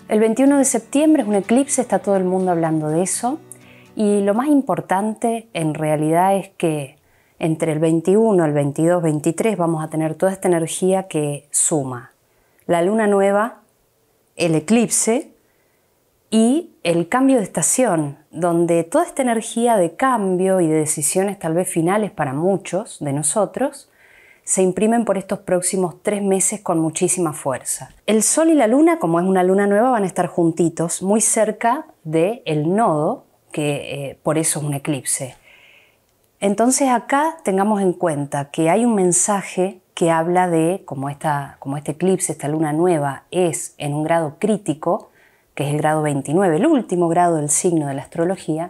El 21 de septiembre es un eclipse, está todo el mundo hablando de eso. Y lo más importante en realidad es que entre el 21, el 22, 23 vamos a tener toda esta energía que suma la luna nueva, el eclipse y el cambio de estación, donde toda esta energía de cambio y de decisiones tal vez finales para muchos de nosotros se imprimen por estos próximos 3 meses con muchísima fuerza. El Sol y la Luna, como es una luna nueva, van a estar juntitos, muy cerca del nodo, que por eso es un eclipse. Entonces acá tengamos en cuenta que hay un mensaje que habla de, como este eclipse, esta luna nueva, es en un grado crítico, que es el grado 29, el último grado del signo de la astrología,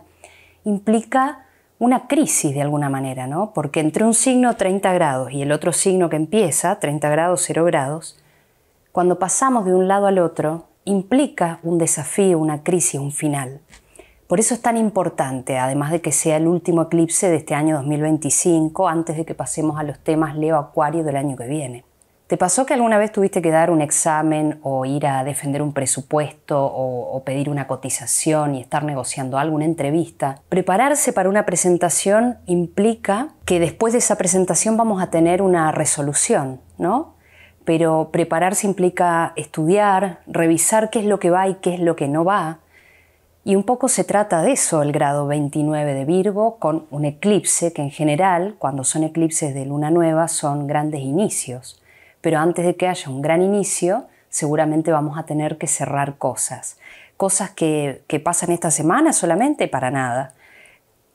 implica una crisis de alguna manera, ¿no? Porque entre un signo 30 grados y el otro signo que empieza, 30 grados, 0 grados, cuando pasamos de un lado al otro, implica un desafío, una crisis, un final. Por eso es tan importante, además de que sea el último eclipse de este año 2025, antes de que pasemos a los temas Leo-Acuario del año que viene. ¿Te pasó que alguna vez tuviste que dar un examen o ir a defender un presupuesto o pedir una cotización y estar negociando algo, una entrevista? Prepararse para una presentación implica que después de esa presentación vamos a tener una resolución, ¿no? Pero prepararse implica estudiar, revisar qué es lo que va y qué es lo que no va. Y un poco se trata de eso, el grado 29 de Virgo, con un eclipse que en general, cuando son eclipses de luna nueva, son grandes inicios. Pero antes de que haya un gran inicio, seguramente vamos a tener que cerrar cosas. Cosas que pasan esta semana solamente, para nada.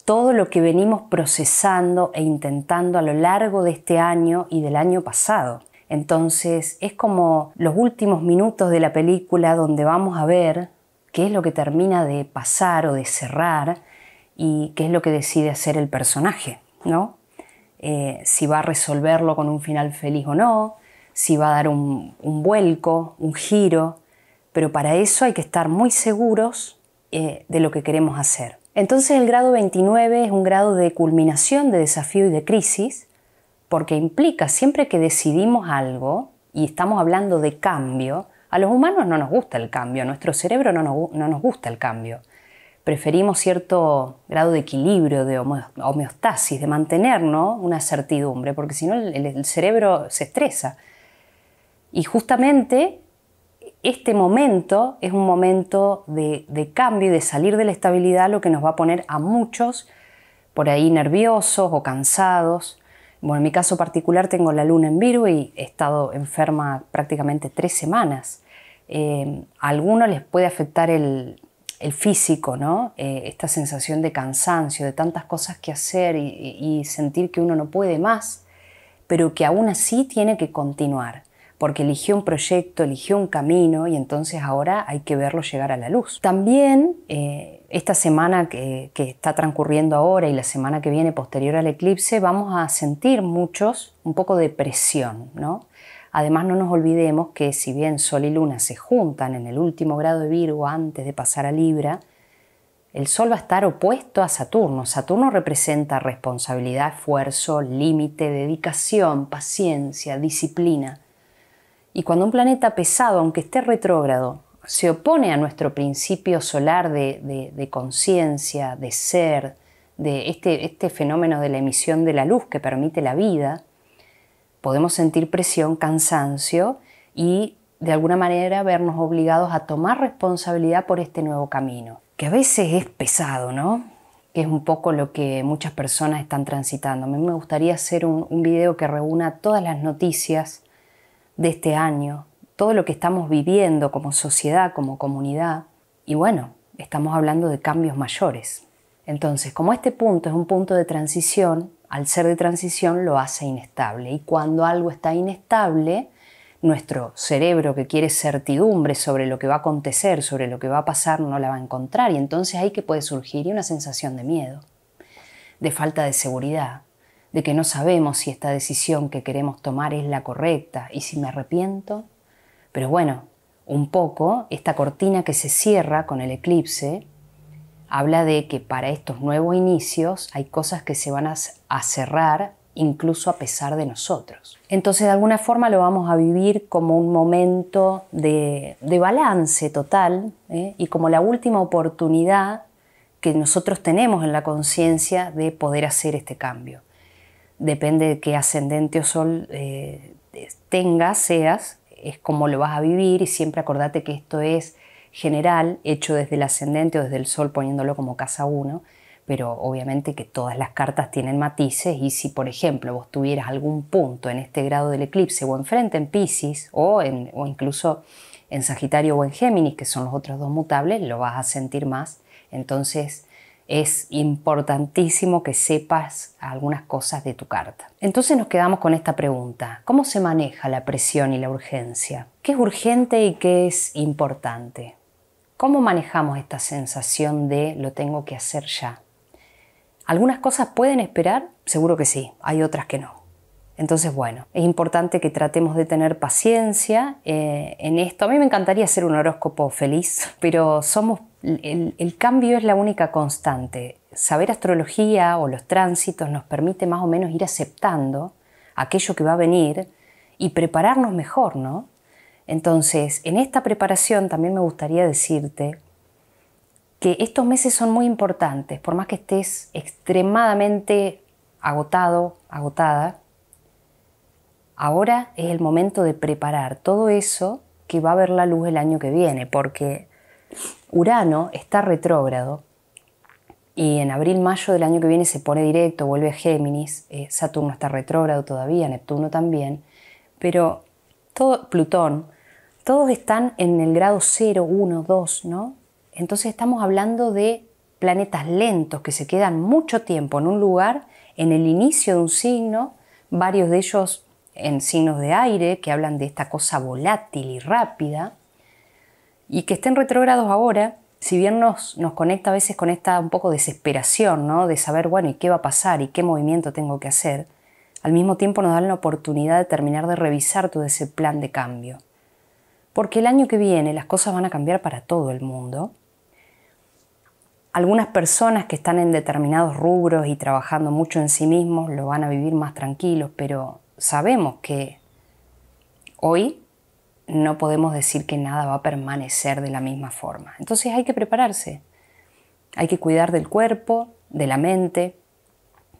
Todo lo que venimos procesando e intentando a lo largo de este año y del año pasado. Entonces es como los últimos minutos de la película donde vamos a ver qué es lo que termina de pasar o de cerrar y qué es lo que decide hacer el personaje, ¿no? Si va a resolverlo con un final feliz o no, si va a dar un vuelco, un giro, pero para eso hay que estar muy seguros de lo que queremos hacer. Entonces el grado 29 es un grado de culminación, de desafío y de crisis, porque implica siempre que decidimos algo y estamos hablando de cambio, a los humanos no nos gusta el cambio, a nuestro cerebro no nos gusta el cambio. Preferimos cierto grado de equilibrio, de homeostasis, de mantener, ¿no?, una certidumbre, porque si no el cerebro se estresa. Y justamente este momento es un momento de cambio y de salir de la estabilidad, lo que nos va a poner a muchos por ahí nerviosos o cansados. Bueno, en mi caso particular tengo la luna en Virgo y he estado enferma prácticamente 3 semanas. A algunos les puede afectar el físico, ¿no? Esta sensación de cansancio, de tantas cosas que hacer y sentir que uno no puede más, pero que aún así tiene que continuar, porque eligió un proyecto, eligió un camino y entonces ahora hay que verlo llegar a la luz. También esta semana que está transcurriendo ahora y la semana que viene posterior al eclipse vamos a sentir muchos un poco de presión, ¿no? Además no nos olvidemos que si bien Sol y Luna se juntan en el último grado de Virgo antes de pasar a Libra, el Sol va a estar opuesto a Saturno. Saturno representa responsabilidad, esfuerzo, límite, dedicación, paciencia, disciplina. Y cuando un planeta pesado, aunque esté retrógrado, se opone a nuestro principio solar de conciencia, de ser, de este fenómeno de la emisión de la luz que permite la vida, podemos sentir presión, cansancio y de alguna manera vernos obligados a tomar responsabilidad por este nuevo camino, que a veces es pesado, ¿no? Que es un poco lo que muchas personas están transitando. A mí me gustaría hacer un video que reúna todas las noticias de este año, todo lo que estamos viviendo como sociedad, como comunidad, y bueno, estamos hablando de cambios mayores. Entonces, como este punto es un punto de transición, al ser de transición lo hace inestable, y cuando algo está inestable, nuestro cerebro que quiere certidumbre sobre lo que va a acontecer, sobre lo que va a pasar, no la va a encontrar, y entonces ahí que puede surgir una sensación de miedo, de falta de seguridad, de que no sabemos si esta decisión que queremos tomar es la correcta y si me arrepiento. Pero bueno, un poco esta cortina que se cierra con el eclipse habla de que para estos nuevos inicios hay cosas que se van a cerrar incluso a pesar de nosotros. Entonces, de alguna forma lo vamos a vivir como un momento de balance total, y como la última oportunidad que nosotros tenemos en la conciencia de poder hacer este cambio. Depende de qué ascendente o sol seas, es como lo vas a vivir, y siempre acordate que esto es general, hecho desde el ascendente o desde el sol, poniéndolo como casa 1, pero obviamente que todas las cartas tienen matices, y si por ejemplo vos tuvieras algún punto en este grado del eclipse o enfrente en Piscis o incluso en Sagitario o en Géminis, que son los otros dos mutables, lo vas a sentir más. Entonces es importantísimo que sepas algunas cosas de tu carta. Entonces nos quedamos con esta pregunta: ¿cómo se maneja la presión y la urgencia? ¿Qué es urgente y qué es importante? ¿Cómo manejamos esta sensación de lo tengo que hacer ya? ¿Algunas cosas pueden esperar? Seguro que sí, hay otras que no. Entonces, bueno, es importante que tratemos de tener paciencia en esto. A mí me encantaría hacer un horóscopo feliz, pero el cambio es la única constante. Saber astrología o los tránsitos nos permite más o menos ir aceptando aquello que va a venir y prepararnos mejor, ¿no? Entonces, en esta preparación también me gustaría decirte que estos meses son muy importantes, por más que estés extremadamente agotado, agotada. Ahora es el momento de preparar todo eso que va a ver la luz el año que viene, porque Urano está retrógrado y en abril-mayo del año que viene se pone directo, vuelve a Géminis. Saturno está retrógrado todavía, Neptuno también, pero Plutón, todos están en el grado 0, 1, 2, ¿no? Entonces estamos hablando de planetas lentos que se quedan mucho tiempo en un lugar, en el inicio de un signo, varios de ellos en signos de aire, que hablan de esta cosa volátil y rápida, y que estén retrógrados ahora, si bien nos conecta a veces con esta un poco desesperación, ¿no? De saber, bueno, ¿y qué va a pasar? ¿Y qué movimiento tengo que hacer? Al mismo tiempo nos dan la oportunidad de terminar de revisar todo ese plan de cambio. Porque el año que viene las cosas van a cambiar para todo el mundo. Algunas personas que están en determinados rubros y trabajando mucho en sí mismos lo van a vivir más tranquilos, pero sabemos que hoy no podemos decir que nada va a permanecer de la misma forma. Entonces hay que prepararse, hay que cuidar del cuerpo, de la mente,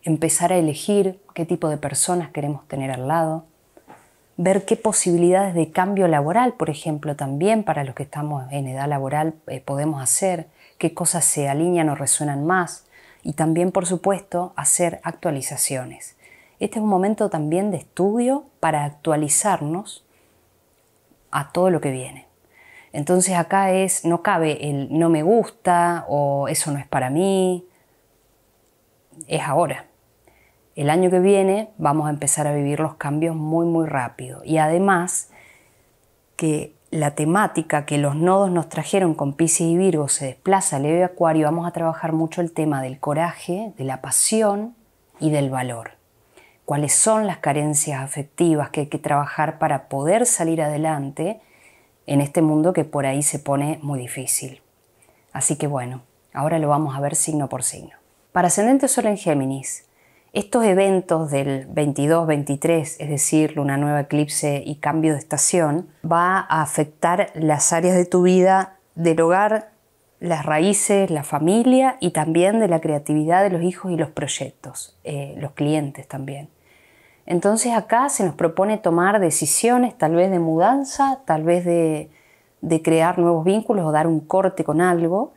empezar a elegir qué tipo de personas queremos tener al lado, ver qué posibilidades de cambio laboral, por ejemplo, también para los que estamos en edad laboral podemos hacer, qué cosas se alinean o resuenan más, y también, por supuesto, hacer actualizaciones. Este es un momento también de estudio para actualizarnos a todo lo que viene. Entonces acá no cabe el no me gusta o eso no es para mí, es ahora. El año que viene vamos a empezar a vivir los cambios muy muy rápido, y además que la temática que los nodos nos trajeron con Piscis y Virgo se desplaza a Leo y Acuario. Vamos a trabajar mucho el tema del coraje, de la pasión y del valor. Cuáles son las carencias afectivas que hay que trabajar para poder salir adelante en este mundo que por ahí se pone muy difícil. Así que bueno, ahora lo vamos a ver signo por signo. Para ascendente Sol en Géminis, estos eventos del 22-23, es decir, luna nueva, eclipse y cambio de estación, va a afectar las áreas de tu vida del hogar, las raíces, la familia y también de la creatividad de los hijos y los proyectos, los clientes también. Entonces acá se nos propone tomar decisiones, tal vez de mudanza, tal vez de crear nuevos vínculos o dar un corte con algo,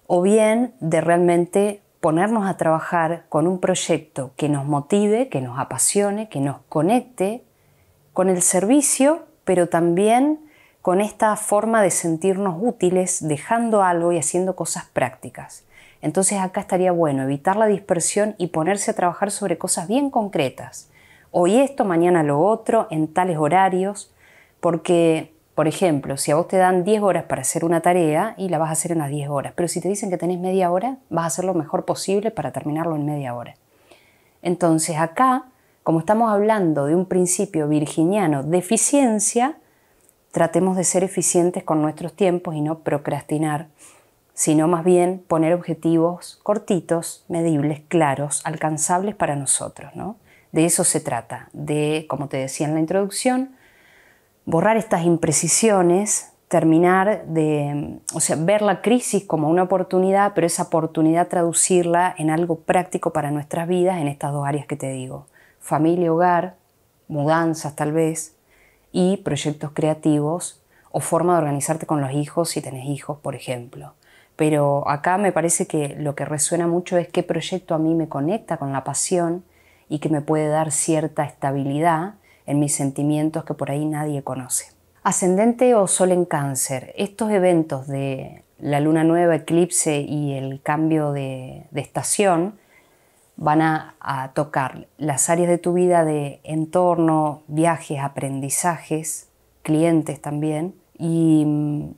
o bien de realmente ponernos a trabajar con un proyecto que nos motive, que nos apasione, que nos conecte con el servicio, pero también con esta forma de sentirnos útiles, dejando algo y haciendo cosas prácticas. Entonces acá estaría bueno evitar la dispersión y ponerse a trabajar sobre cosas bien concretas. Hoy esto, mañana lo otro, en tales horarios, porque, por ejemplo, si a vos te dan 10 horas para hacer una tarea y la vas a hacer en las 10 horas, pero si te dicen que tenés media hora, vas a hacer lo mejor posible para terminarlo en media hora. Entonces acá, como estamos hablando de un principio virginiano de eficiencia, tratemos de ser eficientes con nuestros tiempos y no procrastinar, sino más bien poner objetivos cortitos, medibles, claros, alcanzables para nosotros, ¿no? De eso se trata, de, como te decía en la introducción, borrar estas imprecisiones, terminar de, ver la crisis como una oportunidad, pero esa oportunidad traducirla en algo práctico para nuestras vidas en estas dos áreas que te digo: familia, hogar, mudanzas tal vez, y proyectos creativos o forma de organizarte con los hijos si tenés hijos, por ejemplo. Pero acá me parece que lo que resuena mucho es qué proyecto a mí me conecta con la pasión y que me puede dar cierta estabilidad en mis sentimientos que por ahí nadie conoce. Ascendente o Sol en Cáncer. Estos eventos de la luna nueva, eclipse y el cambio de estación van a tocar las áreas de tu vida de entorno, viajes, aprendizajes, clientes también, y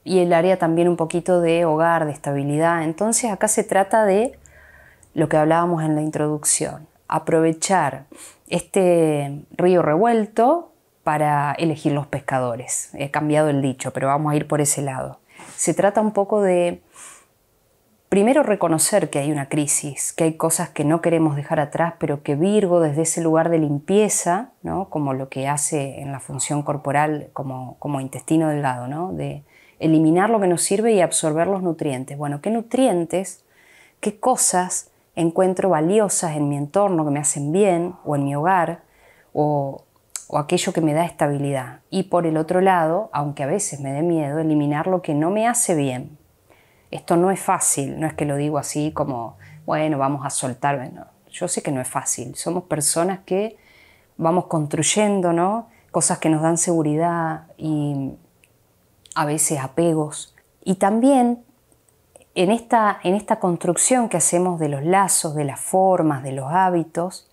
el área también un poquito de hogar, de estabilidad. Entonces acá se trata de lo que hablábamos en la introducción: aprovechar este río revuelto para elegir los pescadores. He cambiado el dicho, pero vamos a ir por ese lado. Se trata un poco de primero reconocer que hay una crisis, que hay cosas que no queremos dejar atrás, pero que Virgo, desde ese lugar de limpieza, ¿no?, como lo que hace en la función corporal como intestino delgado, ¿no?, de eliminar lo que nos sirve y absorber los nutrientes. Bueno, ¿qué nutrientes, qué cosas encuentro valiosas en mi entorno que me hacen bien, o en mi hogar, o aquello que me da estabilidad? Y por el otro lado, aunque a veces me dé miedo, eliminar lo que no me hace bien. Esto no es fácil, no es que lo digo así como, bueno, vamos a soltar. No, yo sé que no es fácil. Somos personas que vamos construyendo, ¿no?, cosas que nos dan seguridad y a veces apegos. Y también en esta construcción que hacemos de los lazos, de las formas, de los hábitos,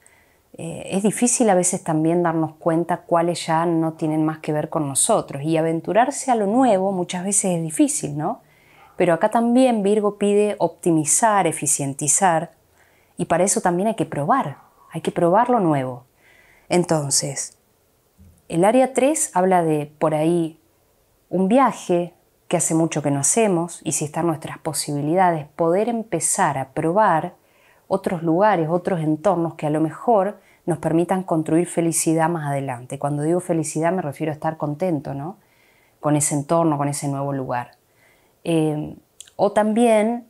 es difícil a veces también darnos cuenta cuáles ya no tienen más que ver con nosotros. Y aventurarse a lo nuevo muchas veces es difícil, ¿no? Pero acá también Virgo pide optimizar, eficientizar, y para eso también hay que probar lo nuevo. Entonces, el área 3 habla de, por ahí, un viaje que hace mucho que no hacemos, y si están nuestras posibilidades, poder empezar a probar otros lugares, otros entornos que a lo mejor nos permitan construir felicidad más adelante. Cuando digo felicidad me refiero a estar contento, ¿no?, con ese entorno, con ese nuevo lugar. O también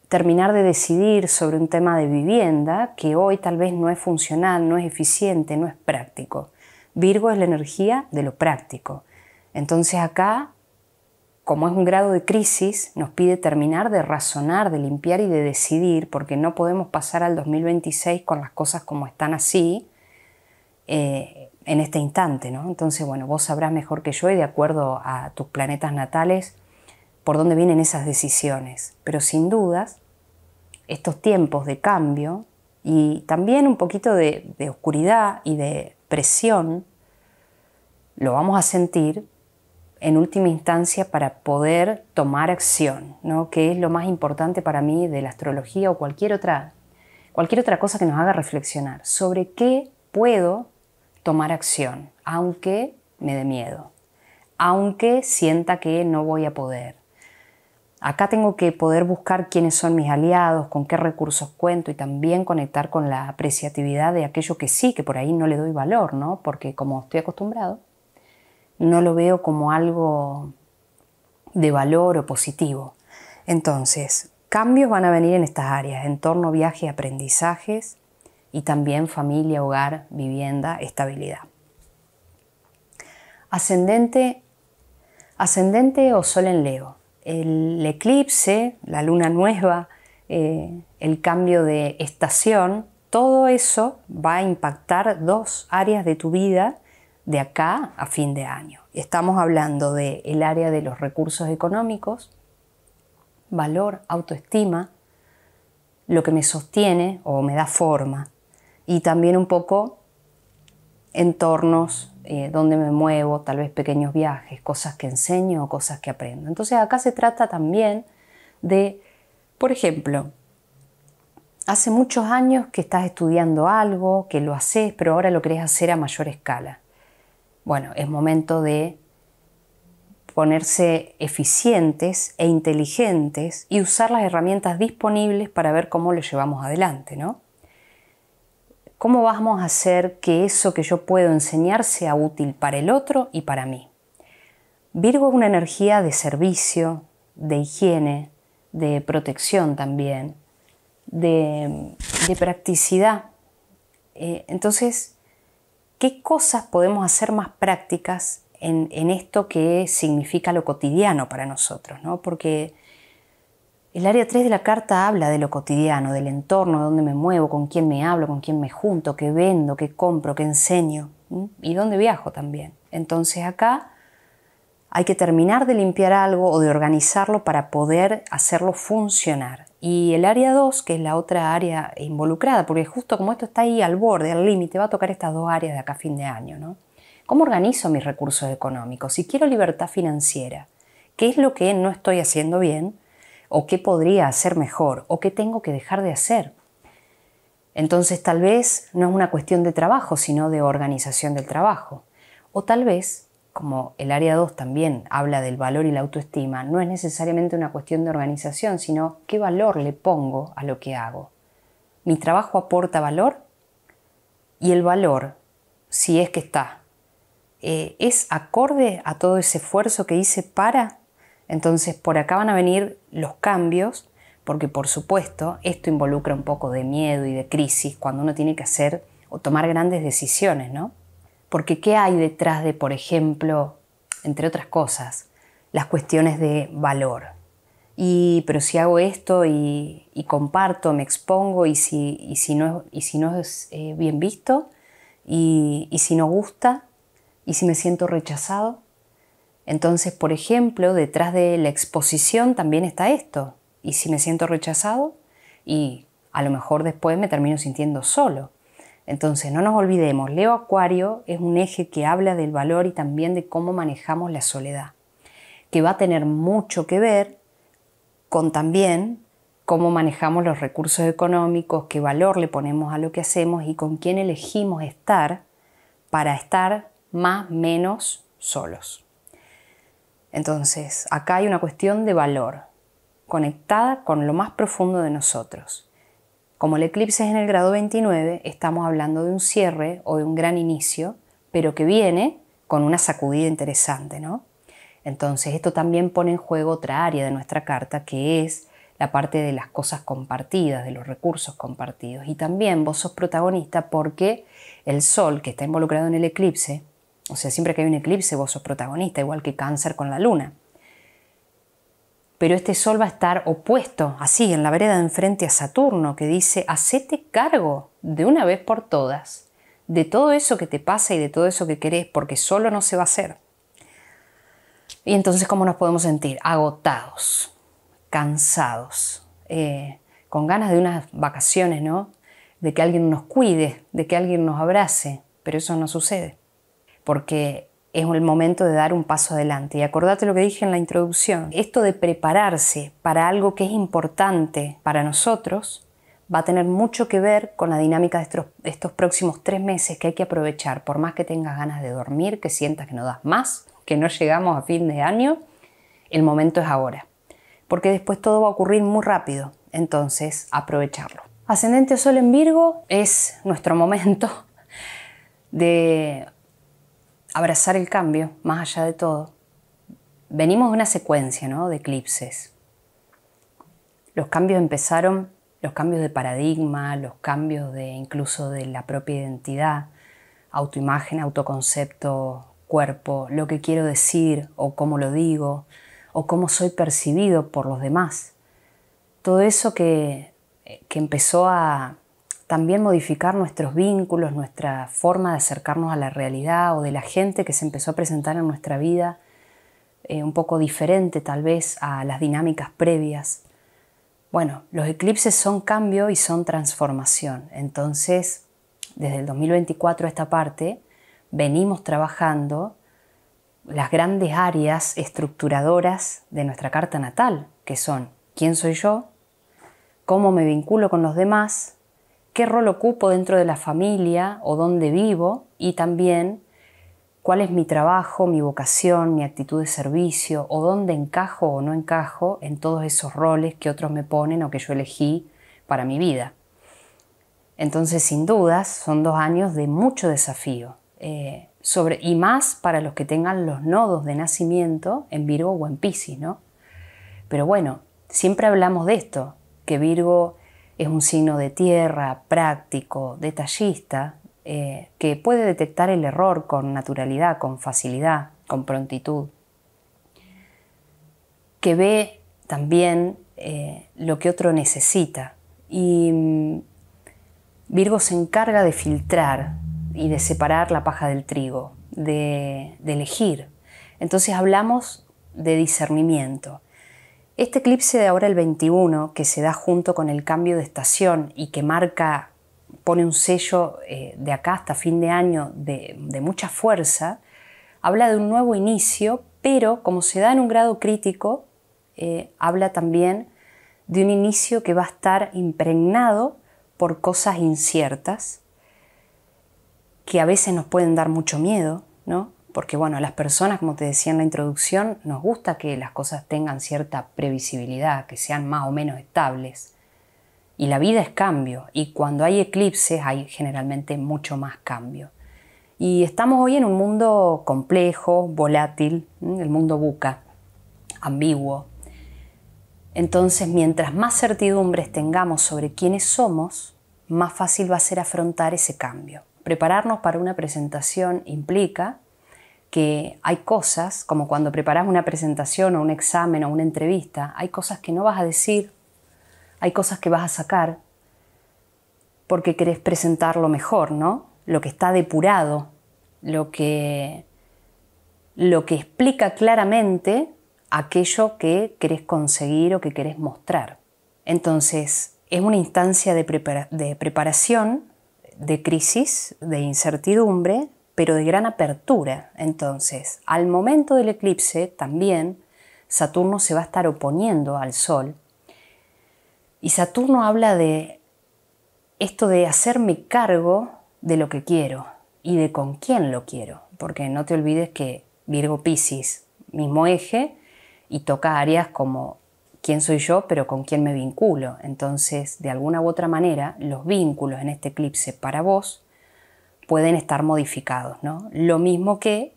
terminar de decidir sobre un tema de vivienda que hoy tal vez no es funcional, no es eficiente, no es práctico. Virgo es la energía de lo práctico. Entonces acá, como es un grado de crisis, nos pide terminar de razonar, de limpiar y de decidir, porque no podemos pasar al 2026 con las cosas como están así en este instante, ¿no? Entonces, bueno, vos sabrás mejor que yo, y de acuerdo a tus planetas natales, por dónde vienen esas decisiones. Pero sin dudas, estos tiempos de cambio y también un poquito de oscuridad y de presión, lo vamos a sentir en última instancia para poder tomar acción, ¿no?, que es lo más importante para mí de la astrología o cualquier otra cosa que nos haga reflexionar sobre qué puedo tomar acción, aunque me dé miedo, aunque sienta que no voy a poder. Acá tengo que poder buscar quiénes son mis aliados, con qué recursos cuento, y también conectar con la apreciatividad de aquello que sí, que por ahí no le doy valor, ¿no?, porque como estoy acostumbrado, no lo veo como algo de valor o positivo. Entonces, cambios van a venir en estas áreas: entorno, viaje, aprendizajes, y también familia, hogar, vivienda, estabilidad. Ascendente o Sol en Leo. El eclipse, la luna nueva, el cambio de estación, todo eso va a impactar dos áreas de tu vida de acá a fin de año. Estamos hablando del área de los recursos económicos, valor, autoestima, lo que me sostiene o me da forma, y también un poco entornos donde me muevo, tal vez pequeños viajes, cosas que enseño o cosas que aprendo. Entonces acá se trata también de, por ejemplo, hace muchos años que estás estudiando algo, que lo haces, pero ahora lo querés hacer a mayor escala. Bueno, es momento de ponerse eficientes e inteligentes y usar las herramientas disponibles para ver cómo lo llevamos adelante, ¿no? ¿Cómo vamos a hacer que eso que yo puedo enseñar sea útil para el otro y para mí? Virgo es una energía de servicio, de higiene, de protección también, de practicidad. Entonces, ¿qué cosas podemos hacer más prácticas en esto que significa lo cotidiano para nosotros, ¿no? Porque el área 3 de la carta habla de lo cotidiano, del entorno, de dónde me muevo, con quién me hablo, con quién me junto, qué vendo, qué compro, qué enseño, y dónde viajo también. Entonces acá hay que terminar de limpiar algo o de organizarlo para poder hacerlo funcionar. Y el área 2, que es la otra área involucrada, porque justo como esto está ahí al borde, al límite, va a tocar estas dos áreas de acá a fin de año, ¿no? ¿Cómo organizo mis recursos económicos? Si quiero libertad financiera, ¿qué es lo que no estoy haciendo bien? ¿O qué podría hacer mejor? ¿O qué tengo que dejar de hacer? Entonces tal vez no es una cuestión de trabajo, sino de organización del trabajo. O tal vez, como el área 2 también habla del valor y la autoestima, no es necesariamente una cuestión de organización, sino qué valor le pongo a lo que hago. ¿Mi trabajo aporta valor? Y el valor, si es que está, ¿es acorde a todo ese esfuerzo que hice para? Entonces por acá van a venir los cambios, porque por supuesto esto involucra un poco de miedo y de crisis cuando uno tiene que hacer o tomar grandes decisiones, ¿no? Porque ¿qué hay detrás de, por ejemplo, entre otras cosas, las cuestiones de valor? Pero si hago esto y comparto, me expongo y si no es bien visto y si no gusta y si me siento rechazado. Entonces, por ejemplo, detrás de la exposición también está esto. ¿Y si me siento rechazado? Y a lo mejor después me termino sintiendo solo. Entonces, no nos olvidemos, Leo Acuario es un eje que habla del valor y también de cómo manejamos la soledad, que va a tener mucho que ver con también cómo manejamos los recursos económicos, qué valor le ponemos a lo que hacemos y con quién elegimos estar para estar más o menos solos. Entonces, acá hay una cuestión de valor, conectada con lo más profundo de nosotros. Como el eclipse es en el grado 29, estamos hablando de un cierre o de un gran inicio, pero que viene con una sacudida interesante, ¿no? Entonces, esto también pone en juego otra área de nuestra carta, que es la parte de las cosas compartidas, de los recursos compartidos. Y también vos sos protagonista porque el Sol, que está involucrado en el eclipse, o sea, siempre que hay un eclipse vos sos protagonista, igual que Cáncer con la Luna. Pero este Sol va a estar opuesto, así, en la vereda de enfrente a Saturno, que dice, hacete cargo de una vez por todas de todo eso que te pasa y de todo eso que querés, porque solo no se va a hacer. Y entonces, ¿cómo nos podemos sentir? Agotados, cansados, con ganas de unas vacaciones, ¿no? De que alguien nos cuide, de que alguien nos abrace, pero eso no sucede. Porque es el momento de dar un paso adelante. Y acordate lo que dije en la introducción. Esto de prepararse para algo que es importante para nosotros va a tener mucho que ver con la dinámica de estos próximos 3 meses que hay que aprovechar. Por más que tengas ganas de dormir, que sientas que no das más, que no llegamos a fin de año, el momento es ahora. Porque después todo va a ocurrir muy rápido. Entonces, aprovecharlo. Ascendente Sol en Virgo es nuestro momento de abrazar el cambio, más allá de todo. Venimos de una secuencia, ¿no?, de eclipses. Los cambios empezaron, los cambios de paradigma, los cambios incluso de la propia identidad, autoimagen, autoconcepto, cuerpo, lo que quiero decir o cómo lo digo, o cómo soy percibido por los demás. Todo eso que empezó a también modificar nuestros vínculos, nuestra forma de acercarnos a la realidad o de la gente que se empezó a presentar en nuestra vida un poco diferente tal vez a las dinámicas previas. Bueno, los eclipses son cambio y son transformación. Entonces, desde el 2024 a esta parte, venimos trabajando las grandes áreas estructuradoras de nuestra carta natal, que son quién soy yo, cómo me vinculo con los demás, qué rol ocupo dentro de la familia o dónde vivo y también cuál es mi trabajo, mi vocación, mi actitud de servicio o dónde encajo o no encajo en todos esos roles que otros me ponen o que yo elegí para mi vida. Entonces, sin dudas, son 2 años de mucho desafío, y más para los que tengan los nodos de nacimiento en Virgo o en Piscis, ¿no? Pero bueno, siempre hablamos de esto, que Virgo es un signo de tierra, práctico, detallista, que puede detectar el error con naturalidad, con facilidad, con prontitud, que ve también lo que otro necesita. Y Virgo se encarga de filtrar y de separar la paja del trigo, de elegir. Entonces hablamos de discernimiento. Este eclipse de ahora el 21, que se da junto con el cambio de estación y que pone un sello de acá hasta fin de año de mucha fuerza, habla de un nuevo inicio, pero como se da en un grado crítico, habla también de un inicio que va a estar impregnado por cosas inciertas, que a veces nos pueden dar mucho miedo, ¿no? Porque bueno, a las personas, como te decía en la introducción, nos gusta que las cosas tengan cierta previsibilidad, que sean más o menos estables. Y la vida es cambio, y cuando hay eclipses hay generalmente mucho más cambio. Y estamos hoy en un mundo complejo, volátil, el mundo VUCA, ambiguo. Entonces, mientras más certidumbres tengamos sobre quiénes somos, más fácil va a ser afrontar ese cambio. Prepararnos para una presentación implica que hay cosas, como cuando preparas una presentación o un examen o una entrevista, hay cosas que no vas a decir, hay cosas que vas a sacar porque querés presentarlo mejor, ¿no? Lo que está depurado, lo que explica claramente aquello que querés conseguir o que querés mostrar. Entonces, es una instancia de preparación, de crisis, de incertidumbre, pero de gran apertura. Entonces, al momento del eclipse también Saturno se va a estar oponiendo al Sol. Y Saturno habla de esto de hacerme cargo de lo que quiero y de con quién lo quiero. Porque no te olvides que Virgo Piscis, mismo eje, y toca áreas como quién soy yo, pero con quién me vinculo. Entonces, de alguna u otra manera, los vínculos en este eclipse para vos pueden estar modificados, ¿no? Lo mismo que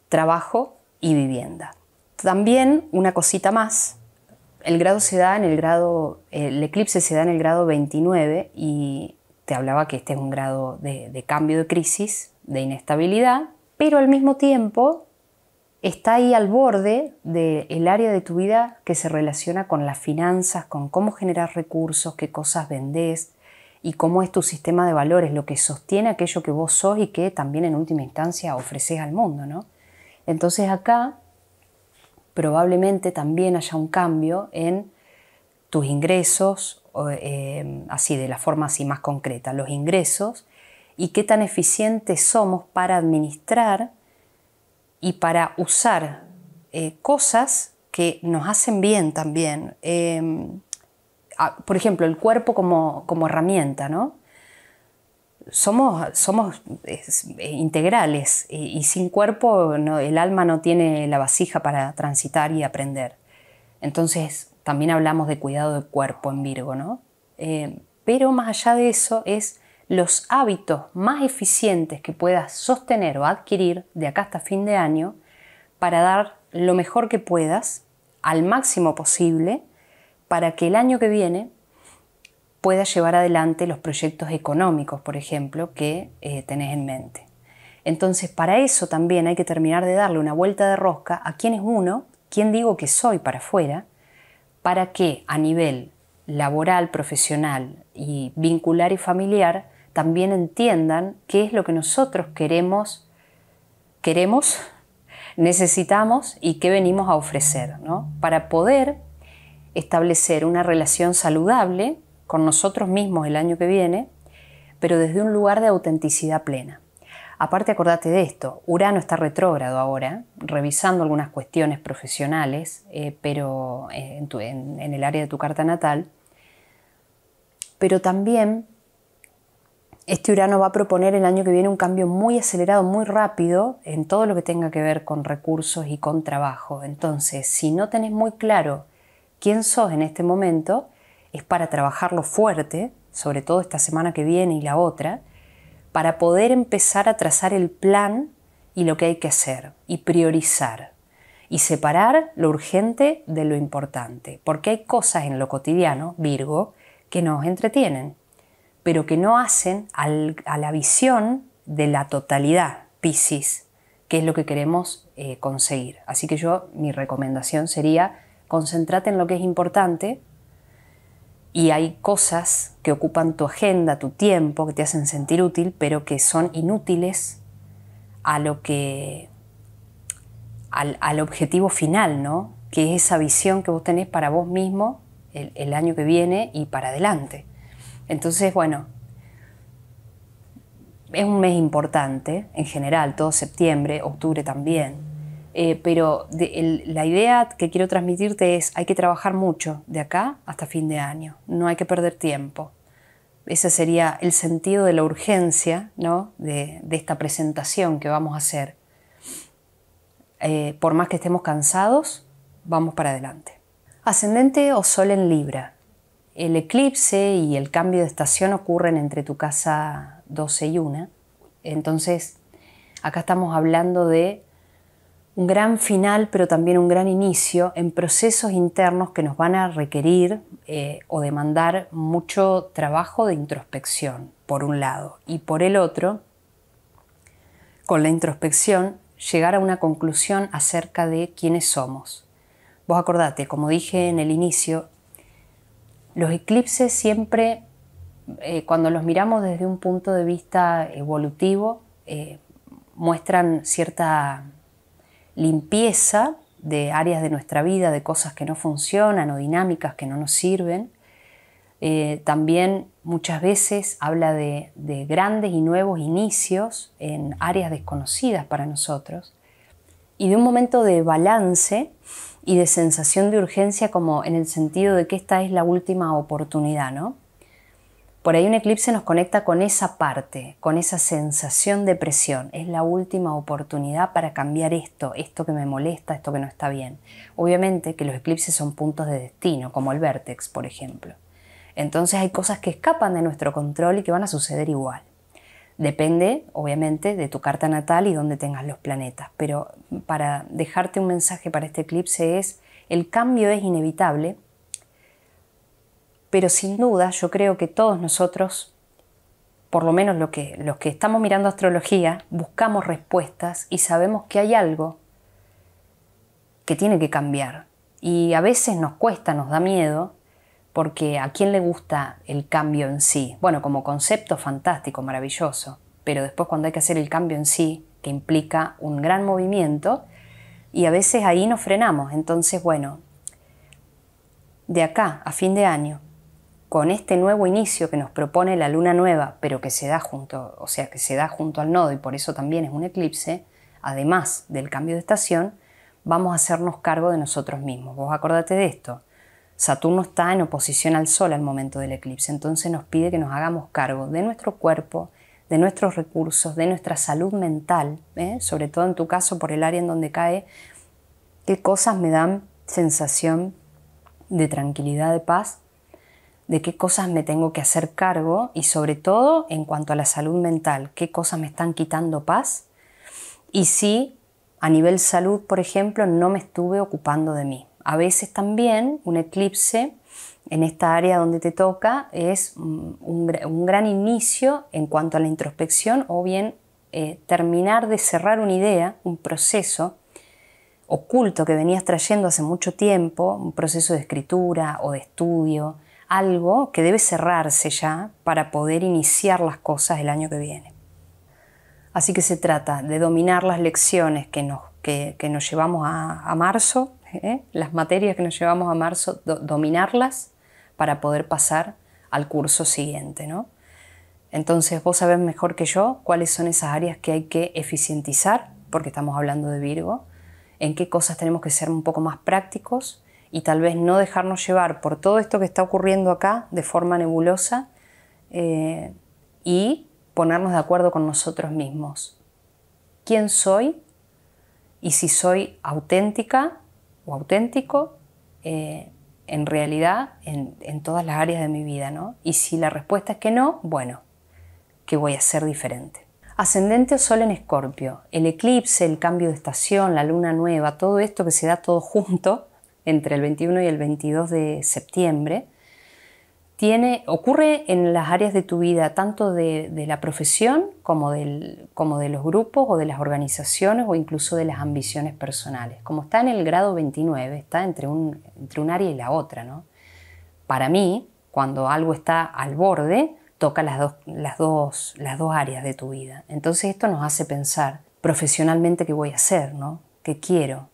trabajo y vivienda. También una cosita más, el eclipse se da en el grado 29 y te hablaba que este es un grado de cambio de crisis, de inestabilidad, pero al mismo tiempo está ahí al borde del área de tu vida que se relaciona con las finanzas, con cómo generar recursos, qué cosas vendés y cómo es tu sistema de valores, lo que sostiene aquello que vos sos y que también en última instancia ofreces al mundo, ¿no? Entonces acá probablemente también haya un cambio en tus ingresos, así de la forma así más concreta, los ingresos y qué tan eficientes somos para administrar y para usar cosas que nos hacen bien también. Por ejemplo, el cuerpo como herramienta, ¿no? Somos integrales y sin cuerpo el alma no tiene la vasija para transitar y aprender. Entonces también hablamos de cuidado del cuerpo en Virgo, ¿no? Pero más allá de eso es los hábitos más eficientes que puedas sostener o adquirir de acá hasta fin de año para dar lo mejor que puedas, al máximo posible, para que el año que viene puedas llevar adelante los proyectos económicos, por ejemplo, que tenés en mente. Entonces, para eso también hay que terminar de darle una vuelta de rosca a quién es uno, quién digo que soy para afuera, para que a nivel laboral, profesional y vincular y familiar también entiendan qué es lo que nosotros queremos, necesitamos y qué venimos a ofrecer, ¿no? Para poder establecer una relación saludable con nosotros mismos el año que viene, pero desde un lugar de autenticidad plena. Aparte, acordate de esto, Urano está retrógrado ahora, revisando algunas cuestiones profesionales, pero en el área de tu carta natal, pero también este Urano va a proponer el año que viene un cambio muy acelerado, muy rápido en todo lo que tenga que ver con recursos y con trabajo. Entonces, si no tenés muy claro quién sos en este momento, es para trabajarlo fuerte, sobre todo esta semana que viene y la otra, para poder empezar a trazar el plan y lo que hay que hacer, y priorizar, y separar lo urgente de lo importante, porque hay cosas en lo cotidiano, Virgo, que nos entretienen, pero que no hacen a la visión de la totalidad, Piscis, que es lo que queremos conseguir. Así que mi recomendación sería, concéntrate en lo que es importante, y hay cosas que ocupan tu agenda, tu tiempo, que te hacen sentir útil, pero que son inútiles al objetivo final, ¿no? Que es esa visión que vos tenés para vos mismo el año que viene y para adelante. Entonces, bueno, es un mes importante en general, todo septiembre, octubre también. Pero la idea que quiero transmitirte es, hay que trabajar mucho de acá hasta fin de año, no hay que perder tiempo. Ese sería el sentido de la urgencia, ¿no? de esta presentación que vamos a hacer. Por más que estemos cansados, vamos para adelante. Ascendente o Sol en Libra. El eclipse y el cambio de estación ocurren entre tu casa 12 y 1. Entonces, acá estamos hablando de un gran final, pero también un gran inicio en procesos internos que nos van a requerir o demandar mucho trabajo de introspección, por un lado. Y por el otro, con la introspección, llegar a una conclusión acerca de quiénes somos. Vos acordate, como dije en el inicio, los eclipses siempre, cuando los miramos desde un punto de vista evolutivo, muestran cierta limpieza de áreas de nuestra vida, de cosas que no funcionan o dinámicas que no nos sirven. También muchas veces habla de grandes y nuevos inicios en áreas desconocidas para nosotros y de un momento de balance y de sensación de urgencia, como en el sentido de que esta es la última oportunidad, ¿no? Por ahí un eclipse nos conecta con esa parte, con esa sensación de presión. Es la última oportunidad para cambiar esto que me molesta, esto que no está bien. Obviamente que los eclipses son puntos de destino, como el vértex, por ejemplo. Entonces hay cosas que escapan de nuestro control y que van a suceder igual. Depende, obviamente, de tu carta natal y dónde tengas los planetas. Pero para dejarte un mensaje para este eclipse es, el cambio es inevitable, pero sin duda yo creo que todos nosotros, por lo menos los que estamos mirando astrología, buscamos respuestas y sabemos que hay algo que tiene que cambiar. Y a veces nos cuesta, nos da miedo, porque ¿a quién le gusta el cambio en sí? Bueno, como concepto fantástico, maravilloso, pero después cuando hay que hacer el cambio en sí, que implica un gran movimiento, y a veces ahí nos frenamos. Entonces, bueno, de acá a fin de año, con este nuevo inicio que nos propone la luna nueva, pero que se da junto, o sea, que se da junto al nodo y por eso también es un eclipse, además del cambio de estación, vamos a hacernos cargo de nosotros mismos. Vos acordate de esto. Saturno está en oposición al Sol al momento del eclipse, entonces nos pide que nos hagamos cargo de nuestro cuerpo, de nuestros recursos, de nuestra salud mental, sobre todo en tu caso por el área en donde cae, qué cosas me dan sensación de tranquilidad, de paz, de qué cosas me tengo que hacer cargo y sobre todo en cuanto a la salud mental, qué cosas me están quitando paz y si a nivel salud, por ejemplo, no me estuve ocupando de mí. A veces también un eclipse en esta área donde te toca es un gran inicio en cuanto a la introspección o bien terminar de cerrar una idea, un proceso oculto que venías trayendo hace mucho tiempo, un proceso de escritura o de estudio, algo que debe cerrarse ya para poder iniciar las cosas el año que viene. Así que se trata de dominar las lecciones que nos llevamos a marzo, las materias que nos llevamos a marzo, dominarlas para poder pasar al curso siguiente, ¿no? Entonces vos sabés mejor que yo cuáles son esas áreas que hay que eficientizar, porque estamos hablando de Virgo, en qué cosas tenemos que ser un poco más prácticos y tal vez no dejarnos llevar por todo esto que está ocurriendo acá de forma nebulosa y ponernos de acuerdo con nosotros mismos. ¿Quién soy? Y si soy auténtica o auténtico, en realidad en todas las áreas de mi vida, ¿no? Y si la respuesta es que no, bueno, ¿qué voy a hacer diferente? Ascendente o Sol en Escorpio, el eclipse, el cambio de estación, la luna nueva, todo esto que se da todo junto entre el 21 y el 22 de septiembre, ocurre en las áreas de tu vida, tanto de la profesión como de los grupos o de las organizaciones o incluso de las ambiciones personales. Como está en el grado 29, está entre un área y la otra, ¿no? Para mí, cuando algo está al borde, toca las dos áreas de tu vida. Entonces esto nos hace pensar profesionalmente qué voy a hacer, ¿no? ¿Qué quiero?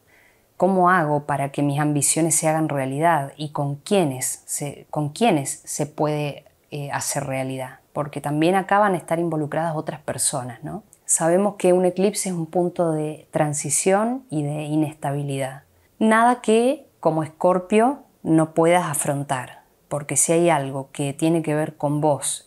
¿Cómo hago para que mis ambiciones se hagan realidad? ¿Y con quiénes se puede hacer realidad? Porque también acá van a estar involucradas otras personas, ¿no? Sabemos que un eclipse es un punto de transición y de inestabilidad. Nada que, como Escorpio, no puedas afrontar. Porque si hay algo que tiene que ver con vos,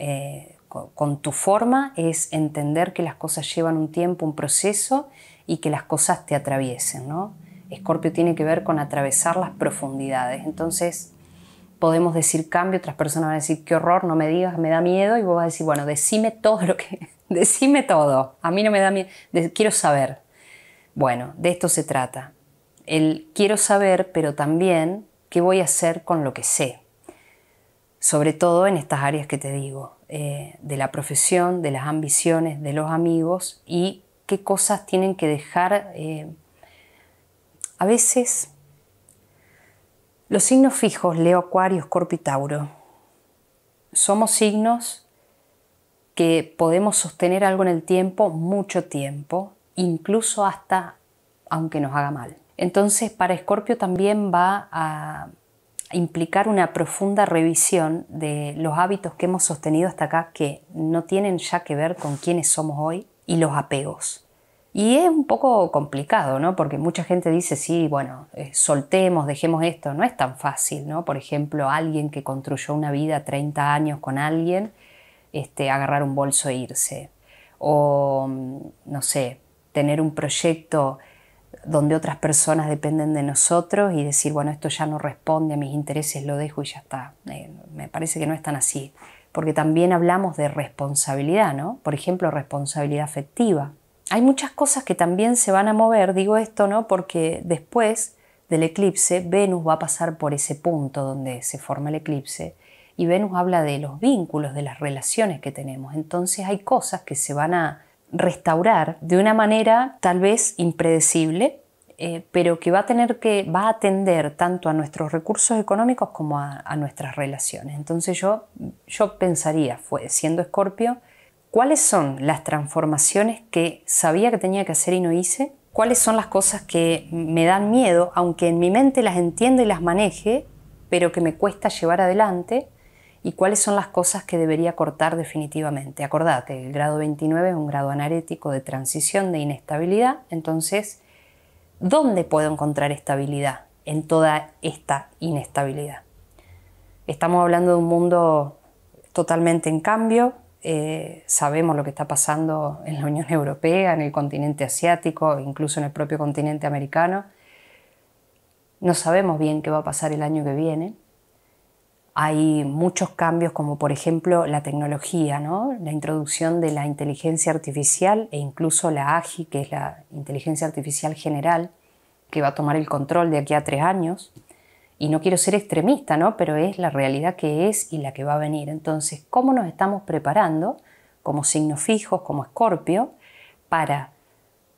con tu forma, es entender que las cosas llevan un tiempo, un proceso y que las cosas te atraviesen, ¿no? Escorpio tiene que ver con atravesar las profundidades. Entonces podemos decir cambio, otras personas van a decir qué horror, no me digas, me da miedo, y vos vas a decir, bueno, decime todo decime todo, a mí no me da miedo, quiero saber. Bueno, de esto se trata. El quiero saber, pero también qué voy a hacer con lo que sé. Sobre todo en estas áreas que te digo, de la profesión, de las ambiciones, de los amigos, y qué cosas tienen que dejar. A veces los signos fijos, Leo, Acuario, Escorpio y Tauro, somos signos que podemos sostener algo en el tiempo, mucho tiempo, incluso hasta aunque nos haga mal. Entonces para Escorpio también va a implicar una profunda revisión de los hábitos que hemos sostenido hasta acá que no tienen ya que ver con quiénes somos hoy y los apegos. Y es un poco complicado, ¿no? Porque mucha gente dice, sí, bueno, soltemos, dejemos esto. No es tan fácil, ¿no? Por ejemplo, alguien que construyó una vida 30 años con alguien, agarrar un bolso e irse. O, no sé, tener un proyecto donde otras personas dependen de nosotros y decir, bueno, esto ya no responde a mis intereses, lo dejo y ya está. Me parece que no es tan así. Porque también hablamos de responsabilidad, ¿no? Por ejemplo, responsabilidad afectiva. Hay muchas cosas que también se van a mover, digo esto, ¿no? Porque después del eclipse, Venus va a pasar por ese punto donde se forma el eclipse y Venus habla de los vínculos, de las relaciones que tenemos. Entonces hay cosas que se van a restaurar de una manera tal vez impredecible, pero que va a atender tanto a nuestros recursos económicos como a nuestras relaciones. Entonces yo pensaría, siendo Escorpio, ¿cuáles son las transformaciones que sabía que tenía que hacer y no hice? ¿Cuáles son las cosas que me dan miedo, aunque en mi mente las entienda y las maneje, pero que me cuesta llevar adelante? ¿Y cuáles son las cosas que debería cortar definitivamente? Acordate, el grado 29 es un grado anarético de transición, de inestabilidad. Entonces, ¿dónde puedo encontrar estabilidad en toda esta inestabilidad? Estamos hablando de un mundo totalmente en cambio. Sabemos lo que está pasando en la Unión Europea, en el continente asiático, incluso en el propio continente americano. No sabemos bien qué va a pasar el año que viene. Hay muchos cambios, como por ejemplo la tecnología, ¿no? La introducción de la inteligencia artificial e incluso la AGI, que es la inteligencia artificial general, que va a tomar el control de aquí a 3 años. Y no quiero ser extremista, ¿no? Pero es la realidad que es y la que va a venir. Entonces, ¿cómo nos estamos preparando como signos fijos, como Escorpio, para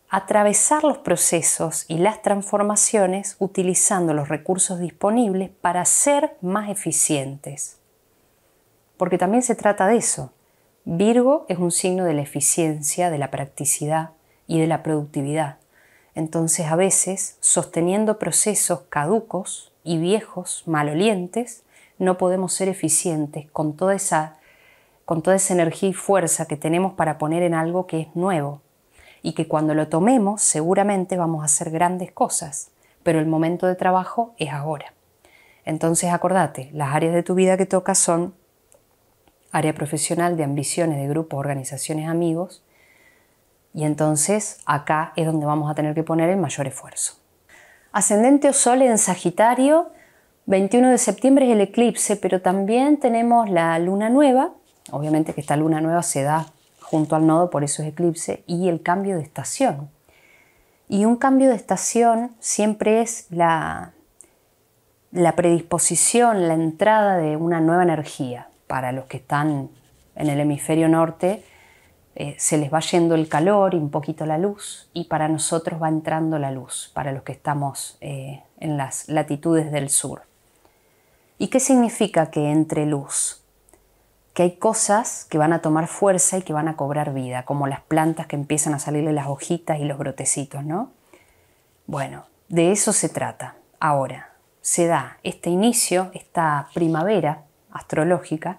atravesar los procesos y las transformaciones utilizando los recursos disponibles para ser más eficientes? Porque también se trata de eso. Virgo es un signo de la eficiencia, de la practicidad y de la productividad. Entonces, a veces, sosteniendo procesos caducos y viejos, malolientes, no podemos ser eficientes con toda esa energía y fuerza que tenemos para poner en algo que es nuevo y que cuando lo tomemos seguramente vamos a hacer grandes cosas, pero el momento de trabajo es ahora. Entonces acordate, las áreas de tu vida que tocas son área profesional, de ambiciones, de grupos, organizaciones, amigos, y entonces acá es donde vamos a tener que poner el mayor esfuerzo. Ascendente o Sol en Sagitario, 21 de septiembre es el eclipse, pero también tenemos la luna nueva. Obviamente que esta luna nueva se da junto al nodo, por eso es eclipse, y el cambio de estación. Y un cambio de estación siempre es la predisposición, la entrada de una nueva energía. Para los que están en el hemisferio norte, se les va yendo el calor y un poquito la luz, y para nosotros va entrando la luz, para los que estamos en las latitudes del sur. ¿Y qué significa que entre luz? Que hay cosas que van a tomar fuerza y que van a cobrar vida, como las plantas que empiezan a salirle las hojitas y los brotecitos, ¿no? Bueno, de eso se trata. Ahora, se da este inicio, esta primavera astrológica,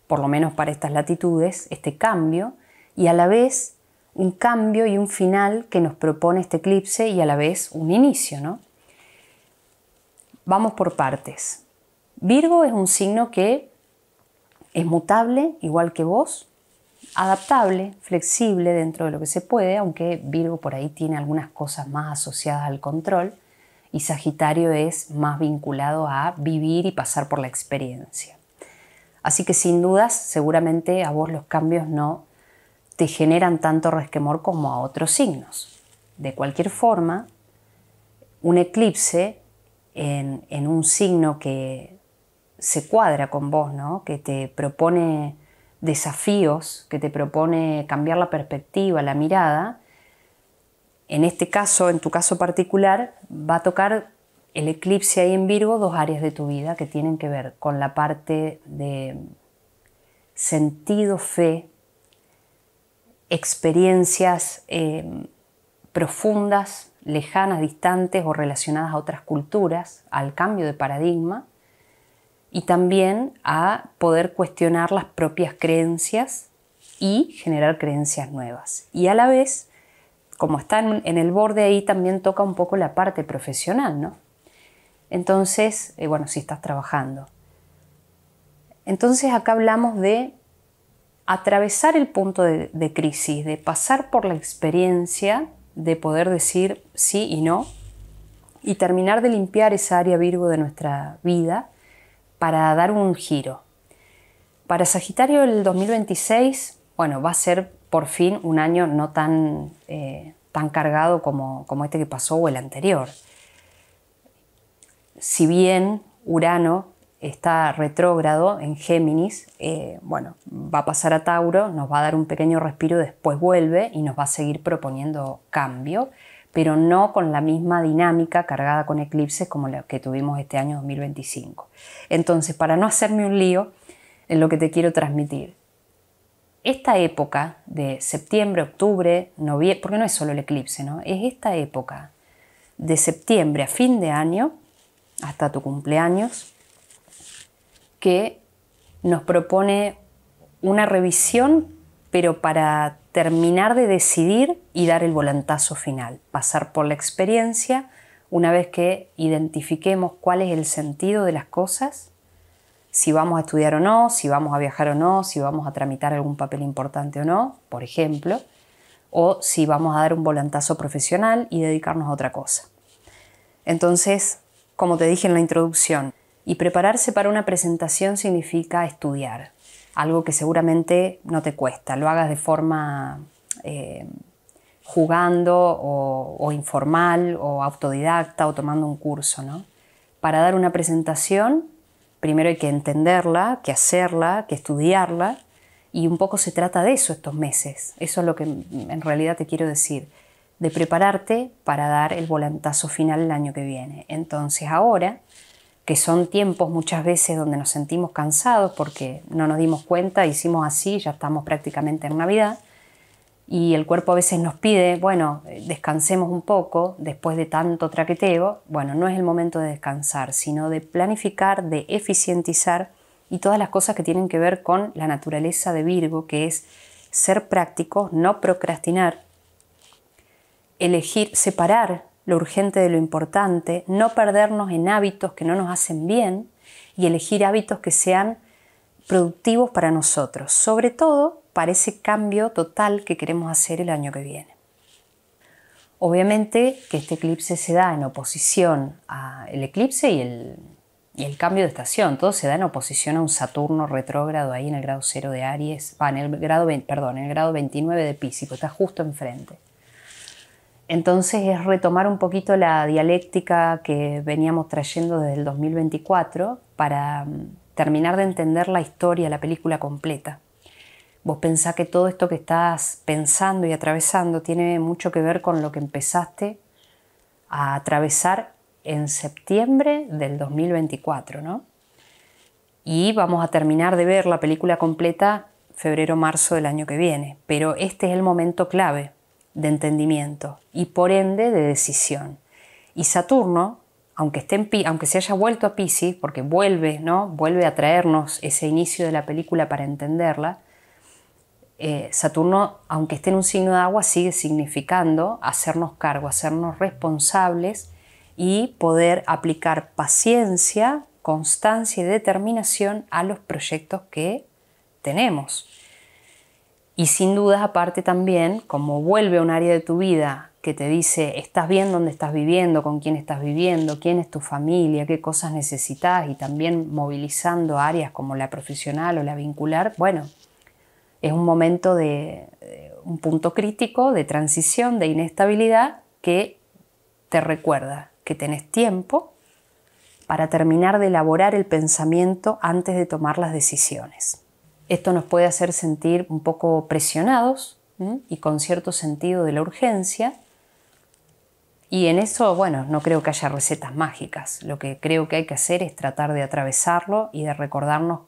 por lo menos para estas latitudes, este cambio, y a la vez un cambio y un final que nos propone este eclipse y a la vez un inicio, ¿no? Vamos por partes. Virgo es un signo que es mutable, igual que vos, adaptable, flexible dentro de lo que se puede, aunque Virgo por ahí tiene algunas cosas más asociadas al control y Sagitario es más vinculado a vivir y pasar por la experiencia. Así que sin dudas, seguramente a vos los cambios no te generan tanto resquemor como a otros signos. De cualquier forma, un eclipse en un signo que se cuadra con vos, ¿no? Que te propone desafíos, que te propone cambiar la perspectiva, la mirada, en este caso, en tu caso particular, va a tocar el eclipse ahí en Virgo dos áreas de tu vida que tienen que ver con la parte de sentido, fe, experiencias profundas, lejanas, distantes o relacionadas a otras culturas, al cambio de paradigma y también a poder cuestionar las propias creencias y generar creencias nuevas. Y a la vez, como está en el borde ahí, también toca un poco la parte profesional, ¿no? Entonces, bueno, si estás trabajando. Entonces acá hablamos de atravesar el punto de crisis, de pasar por la experiencia, de poder decir sí y no, y terminar de limpiar esa área Virgo de nuestra vida para dar un giro. Para Sagitario el 2026, bueno, va a ser por fin un año no tan cargado como este que pasó o el anterior. Si bien Urano está retrógrado en Géminis, bueno, va a pasar a Tauro, nos va a dar un pequeño respiro, después vuelve y nos va a seguir proponiendo cambio, pero no con la misma dinámica cargada con eclipses como la que tuvimos este año 2025. Entonces, para no hacerme un lío en lo que te quiero transmitir, esta época de septiembre, octubre, noviembre, porque no es solo el eclipse, ¿no? Es esta época de septiembre a fin de año, hasta tu cumpleaños, que nos propone una revisión, pero para terminar de decidir y dar el volantazo final, pasar por la experiencia una vez que identifiquemos cuál es el sentido de las cosas, si vamos a estudiar o no, si vamos a viajar o no, si vamos a tramitar algún papel importante o no, por ejemplo, o si vamos a dar un volantazo profesional y dedicarnos a otra cosa. Entonces, como te dije en la introducción, y prepararse para una presentación significa estudiar, algo que seguramente no te cuesta, lo hagas de forma jugando o informal o autodidacta o tomando un curso, ¿no? Para dar una presentación, primero hay que entenderla, que hacerla, que estudiarla, y un poco se trata de eso estos meses. Eso es lo que en realidad te quiero decir, de prepararte para dar el volantazo final el año que viene. Entonces ahora, que son tiempos muchas veces donde nos sentimos cansados porque no nos dimos cuenta, hicimos así, ya estamos prácticamente en Navidad, y el cuerpo a veces nos pide, bueno, descansemos un poco después de tanto traqueteo. Bueno, no es el momento de descansar, sino de planificar, de eficientizar y todas las cosas que tienen que ver con la naturaleza de Virgo, que es ser prácticos, no procrastinar, elegir, separar lo urgente de lo importante, no perdernos en hábitos que no nos hacen bien y elegir hábitos que sean productivos para nosotros, sobre todo para ese cambio total que queremos hacer el año que viene. Obviamente que este eclipse se da en oposición al eclipse y el cambio de estación. Todo se da en oposición a un Saturno retrógrado ahí en el grado 0 de Aries, en el grado 29 de Piscis, está justo enfrente. Entonces es retomar un poquito la dialéctica que veníamos trayendo desde el 2024 para terminar de entender la historia, la película completa. Vos pensás que todo esto que estás pensando y atravesando tiene mucho que ver con lo que empezaste a atravesar en septiembre del 2024, ¿no? Y vamos a terminar de ver la película completa febrero-marzo del año que viene. Pero este es el momento clave de entendimiento y por ende de decisión. Y Saturno, aunque se haya vuelto a Piscis, porque vuelve, ¿no? Vuelve a traernos ese inicio de la película para entenderla, Saturno, aunque esté en un signo de agua, sigue significando hacernos cargo, hacernos responsables y poder aplicar paciencia, constancia y determinación a los proyectos que tenemos. Y sin dudas, aparte también, como vuelve a un área de tu vida que te dice, estás bien donde estás viviendo, con quién estás viviendo, quién es tu familia, qué cosas necesitas, y también movilizando áreas como la profesional o la vincular, bueno, es un momento un punto crítico de transición, de inestabilidad, que te recuerda que tenés tiempo para terminar de elaborar el pensamiento antes de tomar las decisiones. Esto nos puede hacer sentir un poco presionados y con cierto sentido de la urgencia. Y en eso, bueno, no creo que haya recetas mágicas. Lo que creo que hay que hacer es tratar de atravesarlo y de recordarnos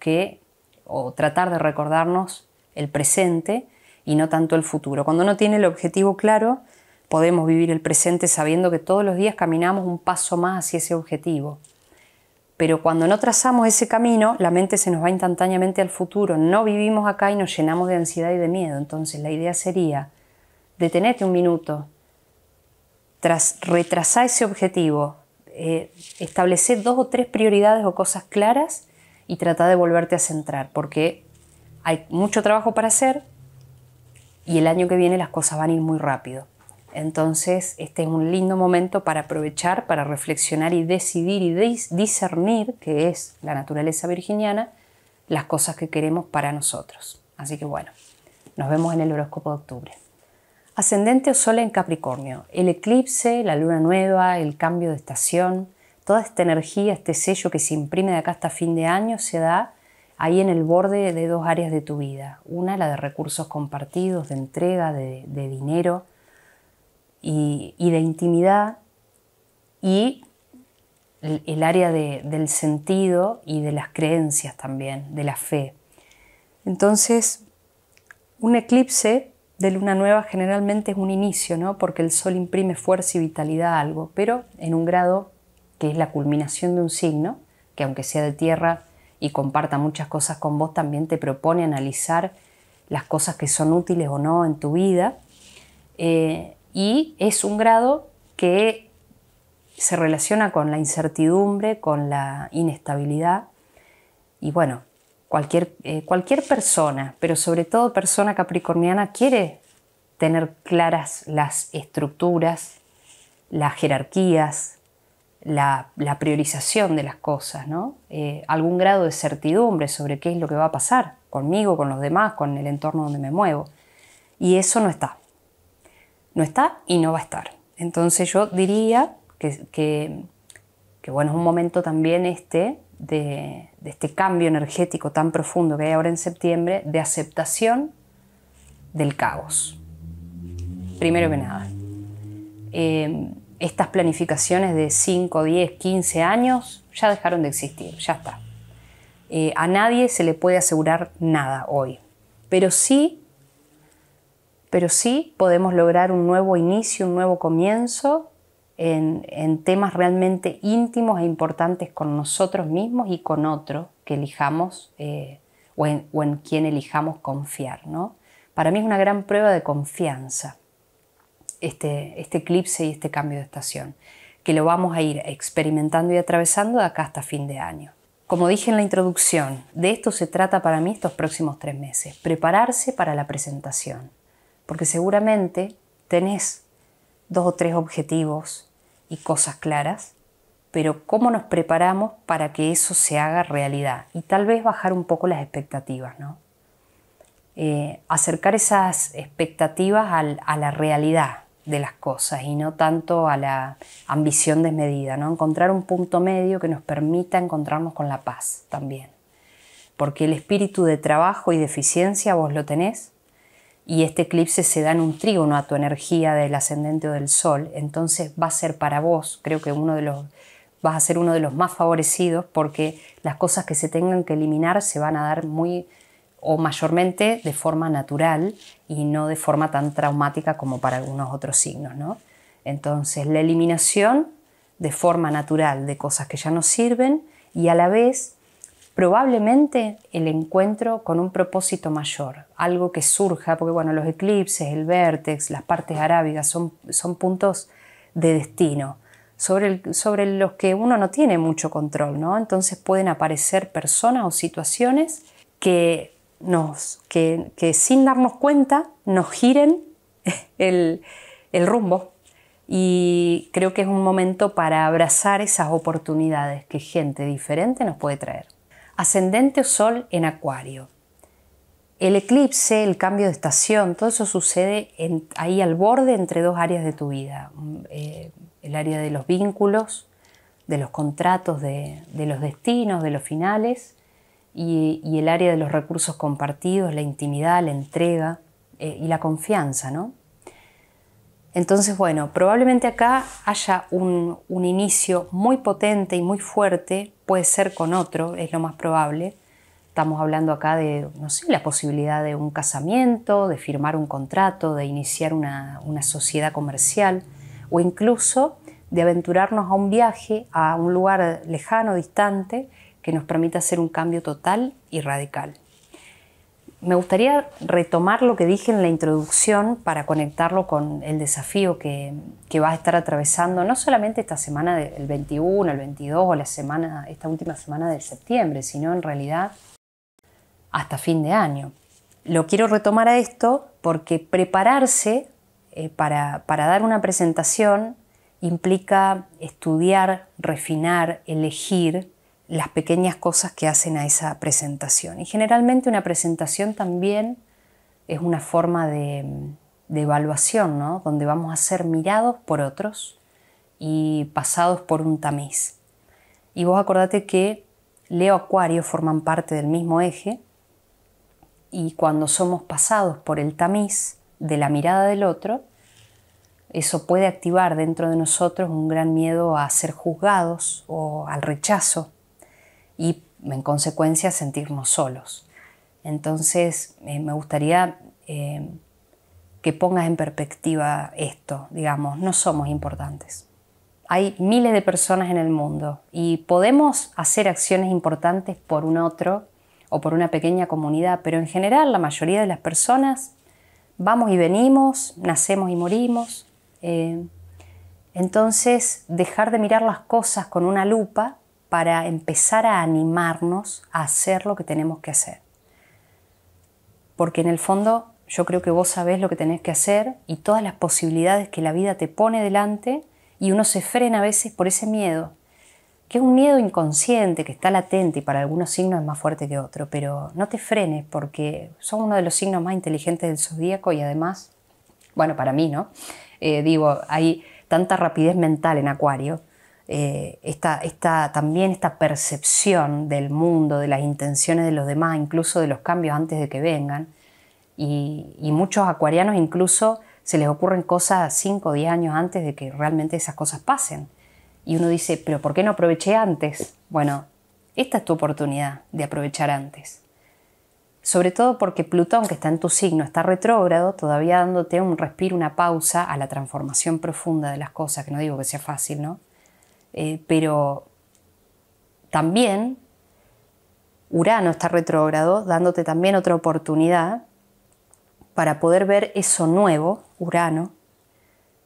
tratar de recordarnos el presente y no tanto el futuro. Cuando uno tiene el objetivo claro, podemos vivir el presente sabiendo que todos los días caminamos un paso más hacia ese objetivo. Pero cuando no trazamos ese camino, la mente se nos va instantáneamente al futuro. No vivimos acá y nos llenamos de ansiedad y de miedo. Entonces la idea sería detenerte un minuto, retrasar ese objetivo, establecer 2 o 3 prioridades o cosas claras y tratar de volverte a centrar, porque hay mucho trabajo para hacer y el año que viene las cosas van a ir muy rápido. Entonces este es un lindo momento para aprovechar, para reflexionar y decidir y discernir, que es la naturaleza virginiana, las cosas que queremos para nosotros. Así que bueno, nos vemos en el horóscopo de octubre. Ascendente o Sol en Capricornio. El eclipse, la luna nueva, el cambio de estación, toda esta energía, este sello que se imprime de acá hasta fin de año se da ahí en el borde de 2 áreas de tu vida. Una, la de recursos compartidos, de entrega, de dinero y de intimidad, y el área del sentido y de las creencias también, de la fe. Entonces, un eclipse de luna nueva generalmente es un inicio, ¿no? Porque el sol imprime fuerza y vitalidad a algo, pero en un grado que es la culminación de un signo, que aunque sea de tierra y comparta muchas cosas con vos, también te propone analizar las cosas que son útiles o no en tu vida. Y es un grado que se relaciona con la incertidumbre, con la inestabilidad. Y bueno, cualquier persona, pero sobre todo persona capricorniana, quiere tener claras las estructuras, las jerarquías, la priorización de las cosas, ¿no? Algún grado de certidumbre sobre qué es lo que va a pasar conmigo, con los demás, con el entorno donde me muevo. Y eso no está. No está y no va a estar. Entonces yo diría que bueno, es un momento también de este cambio energético tan profundo que hay ahora en septiembre, de aceptación del caos. Primero que nada. Estas planificaciones de 5, 10, 15 años ya dejaron de existir, ya está. A nadie se le puede asegurar nada hoy, pero sí podemos lograr un nuevo inicio, un nuevo comienzo en temas realmente íntimos e importantes con nosotros mismos y con otro que elijamos o en quien elijamos confiar, ¿no? Para mí es una gran prueba de confianza este eclipse y este cambio de estación, que lo vamos a ir experimentando y atravesando de acá hasta fin de año. Como dije en la introducción, de esto se trata para mí estos próximos 3 meses, prepararse para la presentación, porque seguramente tenés 2 o 3 objetivos y cosas claras, pero cómo nos preparamos para que eso se haga realidad y tal vez bajar un poco las expectativas, ¿no? Acercar esas expectativas a la realidad de las cosas y no tanto a la ambición desmedida, ¿no? Encontrar un punto medio que nos permita encontrarnos con la paz también. Porque el espíritu de trabajo y de eficiencia vos lo tenés y este eclipse se da en un trígono a tu energía del ascendente o del sol, entonces va a ser para vos, creo que vas a ser uno de los más favorecidos porque las cosas que se tengan que eliminar se van a dar muy o mayormente de forma natural y no de forma tan traumática como para algunos otros signos, ¿no? Entonces la eliminación de forma natural de cosas que ya no sirven y a la vez probablemente el encuentro con un propósito mayor, algo que surja, porque bueno, los eclipses, el vértex, las partes arábigas son puntos de destino sobre los que uno no tiene mucho control, ¿no? Entonces pueden aparecer personas o situaciones que sin darnos cuenta nos giren el rumbo y creo que es un momento para abrazar esas oportunidades que gente diferente nos puede traer. Ascendente o sol en Acuario. El eclipse, el cambio de estación, todo eso sucede ahí al borde entre 2 áreas de tu vida. El área de los vínculos, de los contratos, de los destinos, de los finales y el área de los recursos compartidos, la intimidad, la entrega y la confianza, ¿no? Entonces, bueno, probablemente acá haya un inicio muy potente y muy fuerte, puede ser con otro, es lo más probable. Estamos hablando acá de, no sé, la posibilidad de un casamiento, de firmar un contrato, de iniciar una sociedad comercial o incluso de aventurarnos a un viaje a un lugar lejano, distante, que nos permita hacer un cambio total y radical. Me gustaría retomar lo que dije en la introducción para conectarlo con el desafío que vas a estar atravesando, no solamente esta semana del 21, el 22 o esta última semana de septiembre, sino en realidad hasta fin de año. Lo quiero retomar a esto porque prepararse para dar una presentación implica estudiar, refinar, elegir las pequeñas cosas que hacen a esa presentación. Y generalmente una presentación también es una forma de evaluación, ¿no? Donde vamos a ser mirados por otros y pasados por un tamiz. Y vos acordate que Leo Acuario forman parte del mismo eje y cuando somos pasados por el tamiz de la mirada del otro, eso puede activar dentro de nosotros un gran miedo a ser juzgados o al rechazo y en consecuencia sentirnos solos. Entonces me gustaría que pongas en perspectiva esto, digamos, no somos importantes. Hay miles de personas en el mundo y podemos hacer acciones importantes por un otro o por una pequeña comunidad, pero en general la mayoría de las personas vamos y venimos, nacemos y morimos. Entonces dejar de mirar las cosas con una lupa para empezar a animarnos a hacer lo que tenemos que hacer. Porque en el fondo yo creo que vos sabés lo que tenés que hacer y todas las posibilidades que la vida te pone delante y uno se frena a veces por ese miedo, que es un miedo inconsciente, que está latente y para algunos signos es más fuerte que otro, pero no te frenes porque son uno de los signos más inteligentes del zodíaco y además, bueno, para mí, ¿no? Hay tanta rapidez mental en Acuario, también esta percepción del mundo, de las intenciones de los demás, incluso de los cambios antes de que vengan. Y muchos acuarianos incluso se les ocurren cosas 5 o 10 años antes de que realmente esas cosas pasen. Y uno dice, ¿pero por qué no aproveché antes? Bueno, esta es tu oportunidad de aprovechar antes. Sobre todo porque Plutón, que está en tu signo, está retrógrado, todavía dándote un respiro, una pausa a la transformación profunda de las cosas, que no digo que sea fácil, ¿no? Pero también Urano está retrógrado, dándote también otra oportunidad para poder ver eso nuevo, Urano,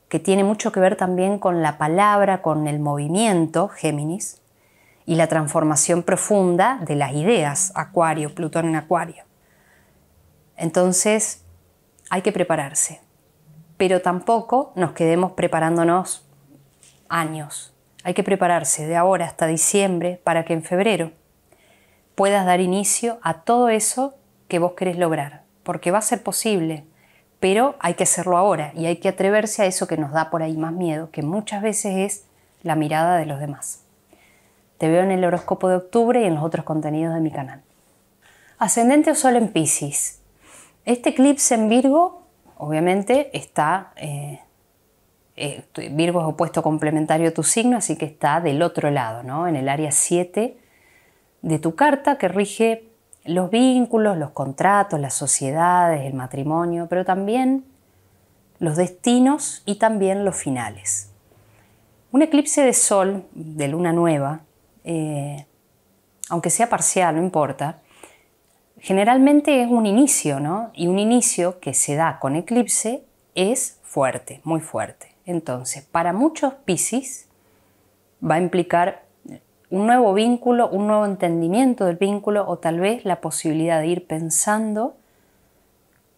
que tiene mucho que ver también con la palabra, con el movimiento, Géminis, y la transformación profunda de las ideas, Acuario, Plutón en Acuario. Entonces hay que prepararse. pero tampoco nos quedemos preparándonos años. Hay que prepararse de ahora hasta diciembre para que en febrero puedas dar inicio a todo eso que vos querés lograr, porque va a ser posible, pero hay que hacerlo ahora y hay que atreverse a eso que nos da por ahí más miedo, que muchas veces es la mirada de los demás. Te veo en el horóscopo de octubre y en los otros contenidos de mi canal. Ascendente o Sol en Piscis. Este eclipse en Virgo, obviamente, está... Virgo es opuesto complementario a tu signo, así que está del otro lado, ¿no? En el área 7 de tu carta, que rige los vínculos, los contratos, las sociedades, el matrimonio, pero también los destinos y también los finales. Un eclipse de Sol, de luna nueva, aunque sea parcial, no importa, generalmente es un inicio, ¿no? Y un inicio que se da con eclipse es fuerte, muy fuerte. Entonces, para muchos Piscis va a implicar un nuevo vínculo, un nuevo entendimiento del vínculo o tal vez la posibilidad de ir pensando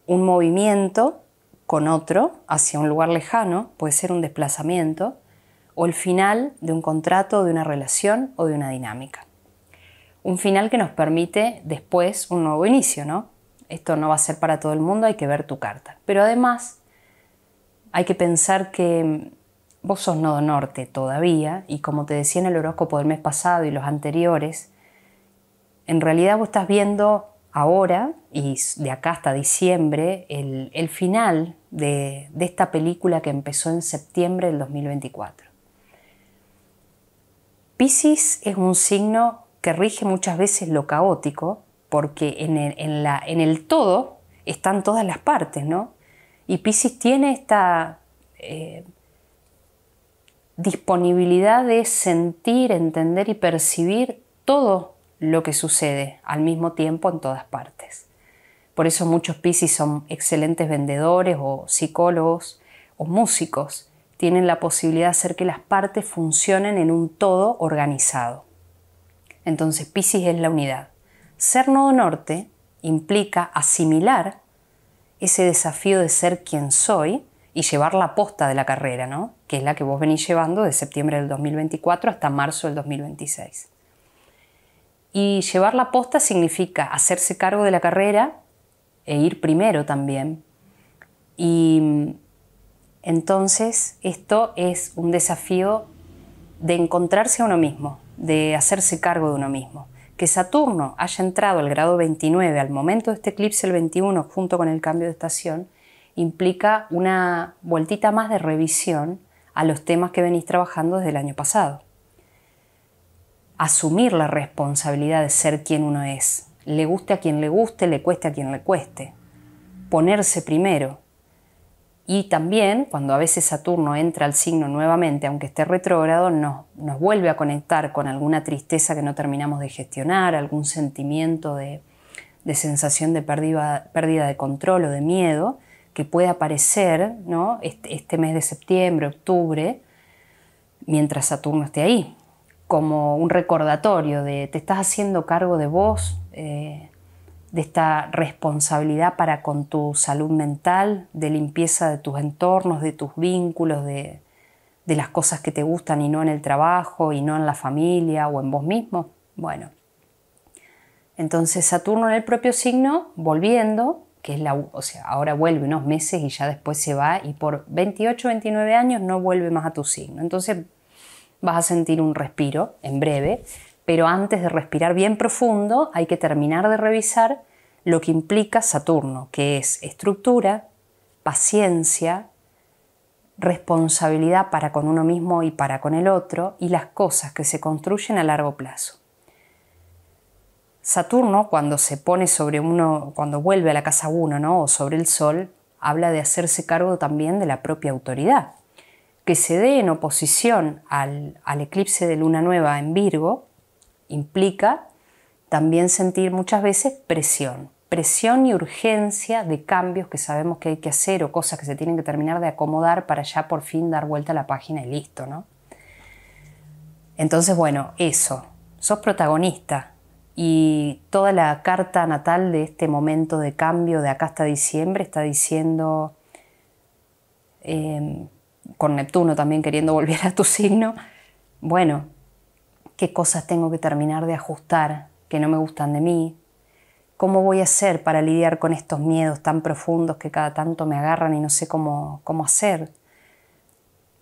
un movimiento con otro hacia un lugar lejano, puede ser un desplazamiento, o el final de un contrato, de una relación o de una dinámica. Un final que nos permite después un nuevo inicio, ¿no? Esto no va a ser para todo el mundo, hay que ver tu carta. Pero además hay que pensar que vos sos nodo norte todavía y como te decía en el horóscopo del mes pasado y los anteriores, en realidad vos estás viendo ahora y de acá hasta diciembre el final de esta película que empezó en septiembre del 2024. Piscis es un signo que rige muchas veces lo caótico porque en el todo están todas las partes, ¿no? Y Piscis tiene esta disponibilidad de sentir, entender y percibir todo lo que sucede al mismo tiempo en todas partes. Por eso muchos Piscis son excelentes vendedores o psicólogos o músicos. Tienen la posibilidad de hacer que las partes funcionen en un todo organizado. Entonces Piscis es la unidad. Ser nodo norte implica asimilar ese desafío de ser quien soy y llevar la posta de la carrera, ¿no? Que es la que vos venís llevando de septiembre del 2024 hasta marzo del 2026. Y llevar la posta significa hacerse cargo de la carrera e ir primero también. Y entonces esto es un desafío de encontrarse a uno mismo, de hacerse cargo de uno mismo. Que Saturno haya entrado al grado 29 al momento de este eclipse, el 21, junto con el cambio de estación, implica una vueltita más de revisión a los temas que venís trabajando desde el año pasado. Asumir la responsabilidad de ser quien uno es, le guste a quien le guste, le cueste a quien le cueste. Ponerse primero. Y también, cuando a veces Saturno entra al signo nuevamente, aunque esté retrógrado, nos vuelve a conectar con alguna tristeza que no terminamos de gestionar, algún sentimiento de sensación de pérdida de control o de miedo que puede aparecer, ¿no? este mes de septiembre, octubre, mientras Saturno esté ahí, como un recordatorio de te estás haciendo cargo de vos, de esta responsabilidad para con tu salud mental, de limpieza de tus entornos, de tus vínculos, de las cosas que te gustan y no en el trabajo y no en la familia o en vos mismo. Bueno, entonces Saturno en el propio signo, volviendo, que es ahora vuelve unos meses y ya después se va y por 28, 29 años no vuelve más a tu signo. Entonces vas a sentir un respiro en breve, pero antes de respirar bien profundo hay que terminar de revisar lo que implica Saturno, que es estructura, paciencia, responsabilidad para con uno mismo y para con el otro y las cosas que se construyen a largo plazo. Saturno, cuando se pone sobre uno, cuando vuelve a la casa 1, ¿no? O sobre el Sol, habla de hacerse cargo también de la propia autoridad. Que se dé en oposición al eclipse de luna nueva en Virgo implica también sentir muchas veces presión y urgencia de cambios que sabemos que hay que hacer o cosas que se tienen que terminar de acomodar para ya por fin dar vuelta a la página y listo, ¿no? Entonces, bueno, eso, sos protagonista y toda la carta natal de este momento de cambio de acá hasta diciembre está diciendo con Neptuno también queriendo volver a tu signo, bueno, ¿qué cosas tengo que terminar de ajustar que no me gustan de mí? ¿Cómo voy a hacer para lidiar con estos miedos tan profundos que cada tanto me agarran y no sé cómo hacer?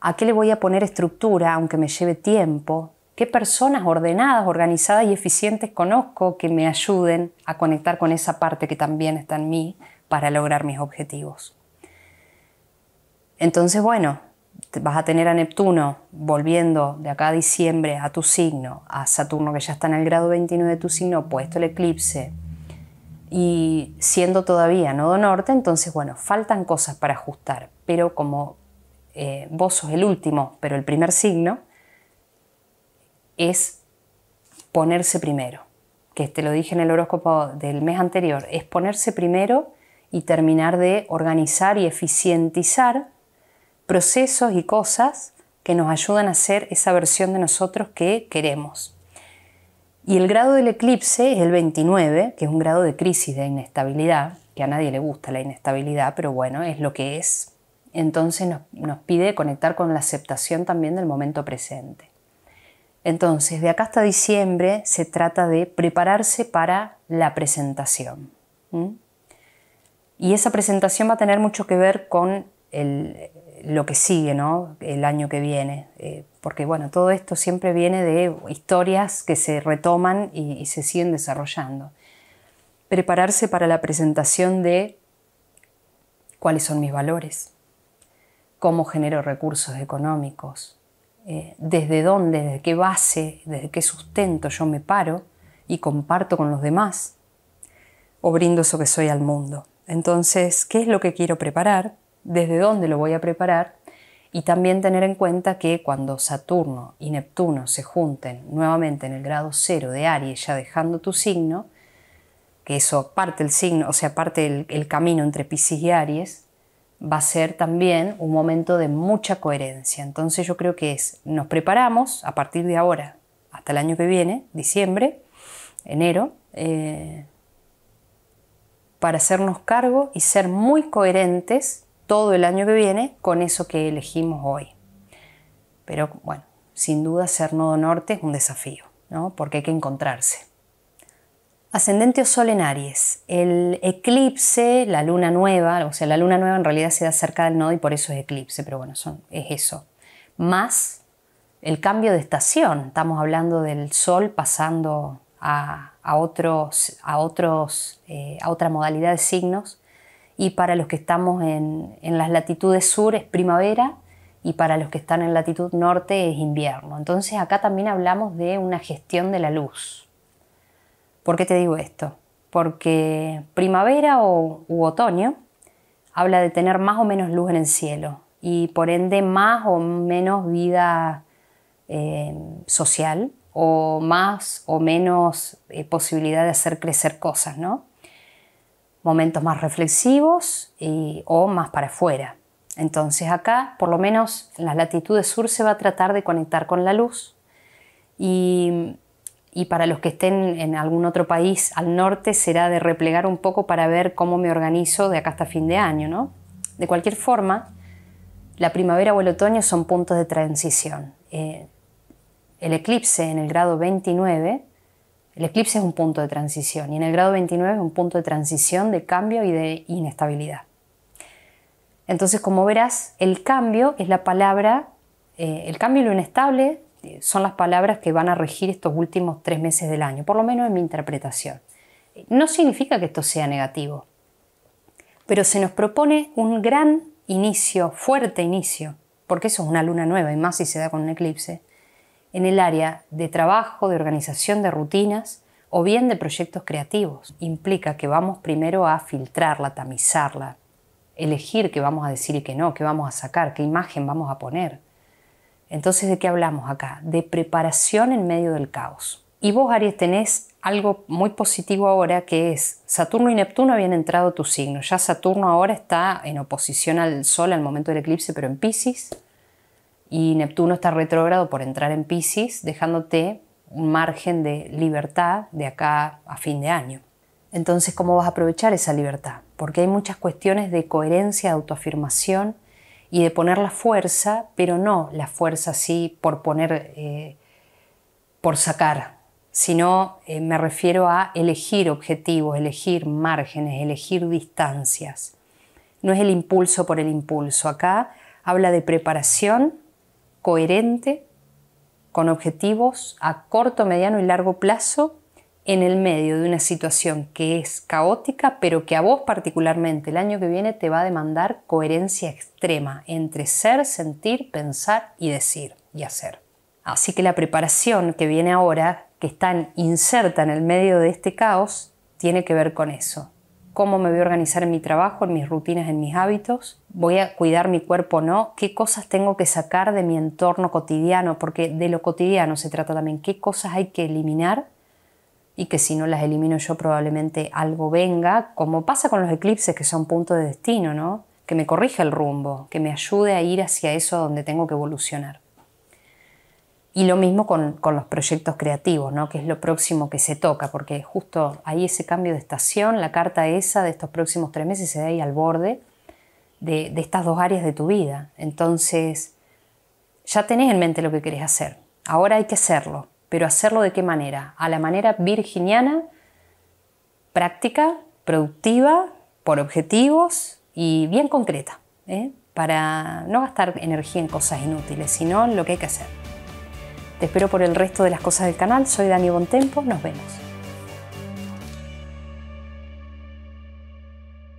¿A qué le voy a poner estructura aunque me lleve tiempo? ¿Qué personas ordenadas, organizadas y eficientes conozco que me ayuden a conectar con esa parte que también está en mí para lograr mis objetivos? Entonces, bueno, vas a tener a Neptuno volviendo de acá a diciembre a tu signo, a Saturno que ya está en el grado 29 de tu signo, opuesto el eclipse, y siendo todavía nodo norte, entonces, bueno, faltan cosas para ajustar, pero como vos sos el último, pero el primer signo, es ponerse primero, que te lo dije en el horóscopo del mes anterior, es ponerse primero y terminar de organizar y eficientizar procesos y cosas que nos ayudan a ser esa versión de nosotros que queremos. Y el grado del eclipse es el 29, que es un grado de crisis, de inestabilidad, que a nadie le gusta la inestabilidad, pero bueno, es lo que es. Entonces nos pide conectar con la aceptación también del momento presente. Entonces, de acá hasta diciembre se trata de prepararse para la presentación. Y esa presentación va a tener mucho que ver con lo que sigue, ¿no? El año que viene. Porque bueno, todo esto siempre viene de historias que se retoman y se siguen desarrollando. Prepararse para la presentación de cuáles son mis valores, cómo genero recursos económicos, desde dónde, desde qué base, desde qué sustento yo me paro y comparto con los demás o brindo eso que soy al mundo. Entonces, ¿qué es lo que quiero preparar? ¿Desde dónde lo voy a preparar? Y también tener en cuenta que cuando Saturno y Neptuno se junten nuevamente en el grado 0 de Aries, ya dejando tu signo, que eso parte el signo, o sea, parte el camino entre Piscis y Aries, va a ser también un momento de mucha coherencia. Entonces yo creo que nos preparamos a partir de ahora hasta el año que viene, diciembre, enero, para hacernos cargo y ser muy coherentes todo el año que viene con eso que elegimos hoy. Pero bueno, sin duda ser nodo norte es un desafío, ¿no? Porque hay que encontrarse. Ascendente o Sol en Aries. El eclipse, la luna nueva, o sea, la luna nueva en realidad se da cerca del nodo y por eso es eclipse, pero bueno, es eso. Más el cambio de estación. Estamos hablando del Sol pasando a otra modalidad de signos, y para los que estamos en las latitudes sur es primavera y para los que están en latitud norte es invierno. Entonces acá también hablamos de una gestión de la luz. ¿Por qué te digo esto? Porque primavera u otoño habla de tener más o menos luz en el cielo y por ende más o menos vida social o más o menos posibilidad de hacer crecer cosas, ¿no? Momentos más reflexivos o más para afuera. Entonces acá, por lo menos en las latitudes sur, se va a tratar de conectar con la luz y para los que estén en algún otro país al norte será de replegar un poco para ver cómo me organizo de acá hasta fin de año, ¿no? De cualquier forma, la primavera o el otoño son puntos de transición. El eclipse en el grado 29, el eclipse es un punto de transición y en el grado 29 es un punto de transición de cambio y de inestabilidad. Entonces, como verás, el cambio es la palabra, el cambio y lo inestable son las palabras que van a regir estos últimos 3 meses del año, por lo menos en mi interpretación. No significa que esto sea negativo, pero se nos propone un gran inicio, fuerte inicio, porque eso es una luna nueva y más si se da con un eclipse, en el área de trabajo, de organización de rutinas o bien de proyectos creativos. Implica que vamos primero a filtrarla, tamizarla, elegir qué vamos a decir y qué no, qué vamos a sacar, qué imagen vamos a poner. Entonces, ¿de qué hablamos acá? De preparación en medio del caos. Y vos, Aries, tenés algo muy positivo ahora, que es Saturno y Neptuno habían entrado a tu signo. Ya Saturno ahora está en oposición al Sol al momento del eclipse, pero en Piscis. Y Neptuno está retrógrado por entrar en Piscis, dejándote un margen de libertad de acá a fin de año. Entonces, ¿cómo vas a aprovechar esa libertad? Porque hay muchas cuestiones de coherencia, de autoafirmación y de poner la fuerza, pero no la fuerza así por poner, por sacar, sino me refiero a elegir objetivos, elegir márgenes, elegir distancias. No es el impulso por el impulso. Acá habla de preparación coherente, con objetivos a corto, mediano y largo plazo, en el medio de una situación que es caótica, pero que a vos particularmente el año que viene te va a demandar coherencia extrema entre ser, sentir, pensar y decir y hacer. Así que la preparación que viene ahora, que está inserta en el medio de este caos, tiene que ver con eso. Cómo me voy a organizar en mi trabajo, en mis rutinas, en mis hábitos, voy a cuidar mi cuerpo o no, qué cosas tengo que sacar de mi entorno cotidiano, porque de lo cotidiano se trata también, qué cosas hay que eliminar y que si no las elimino yo probablemente algo venga, como pasa con los eclipses que son puntos de destino, ¿no? Que me corrija el rumbo, que me ayude a ir hacia eso donde tengo que evolucionar. Y lo mismo con los proyectos creativos, ¿no? Que es lo próximo que se toca, porque justo ahí ese cambio de estación, la carta esa de estos próximos 3 meses se da ahí al borde de estas dos áreas de tu vida. Entonces, ya tenés en mente lo que querés hacer. Ahora hay que hacerlo. Pero hacerlo ¿de qué manera? A la manera virginiana, práctica, productiva, por objetivos y bien concreta, para no gastar energía en cosas inútiles, sino en lo que hay que hacer. Te espero por el resto de las cosas del canal. Soy Dani Bontempo. Nos vemos.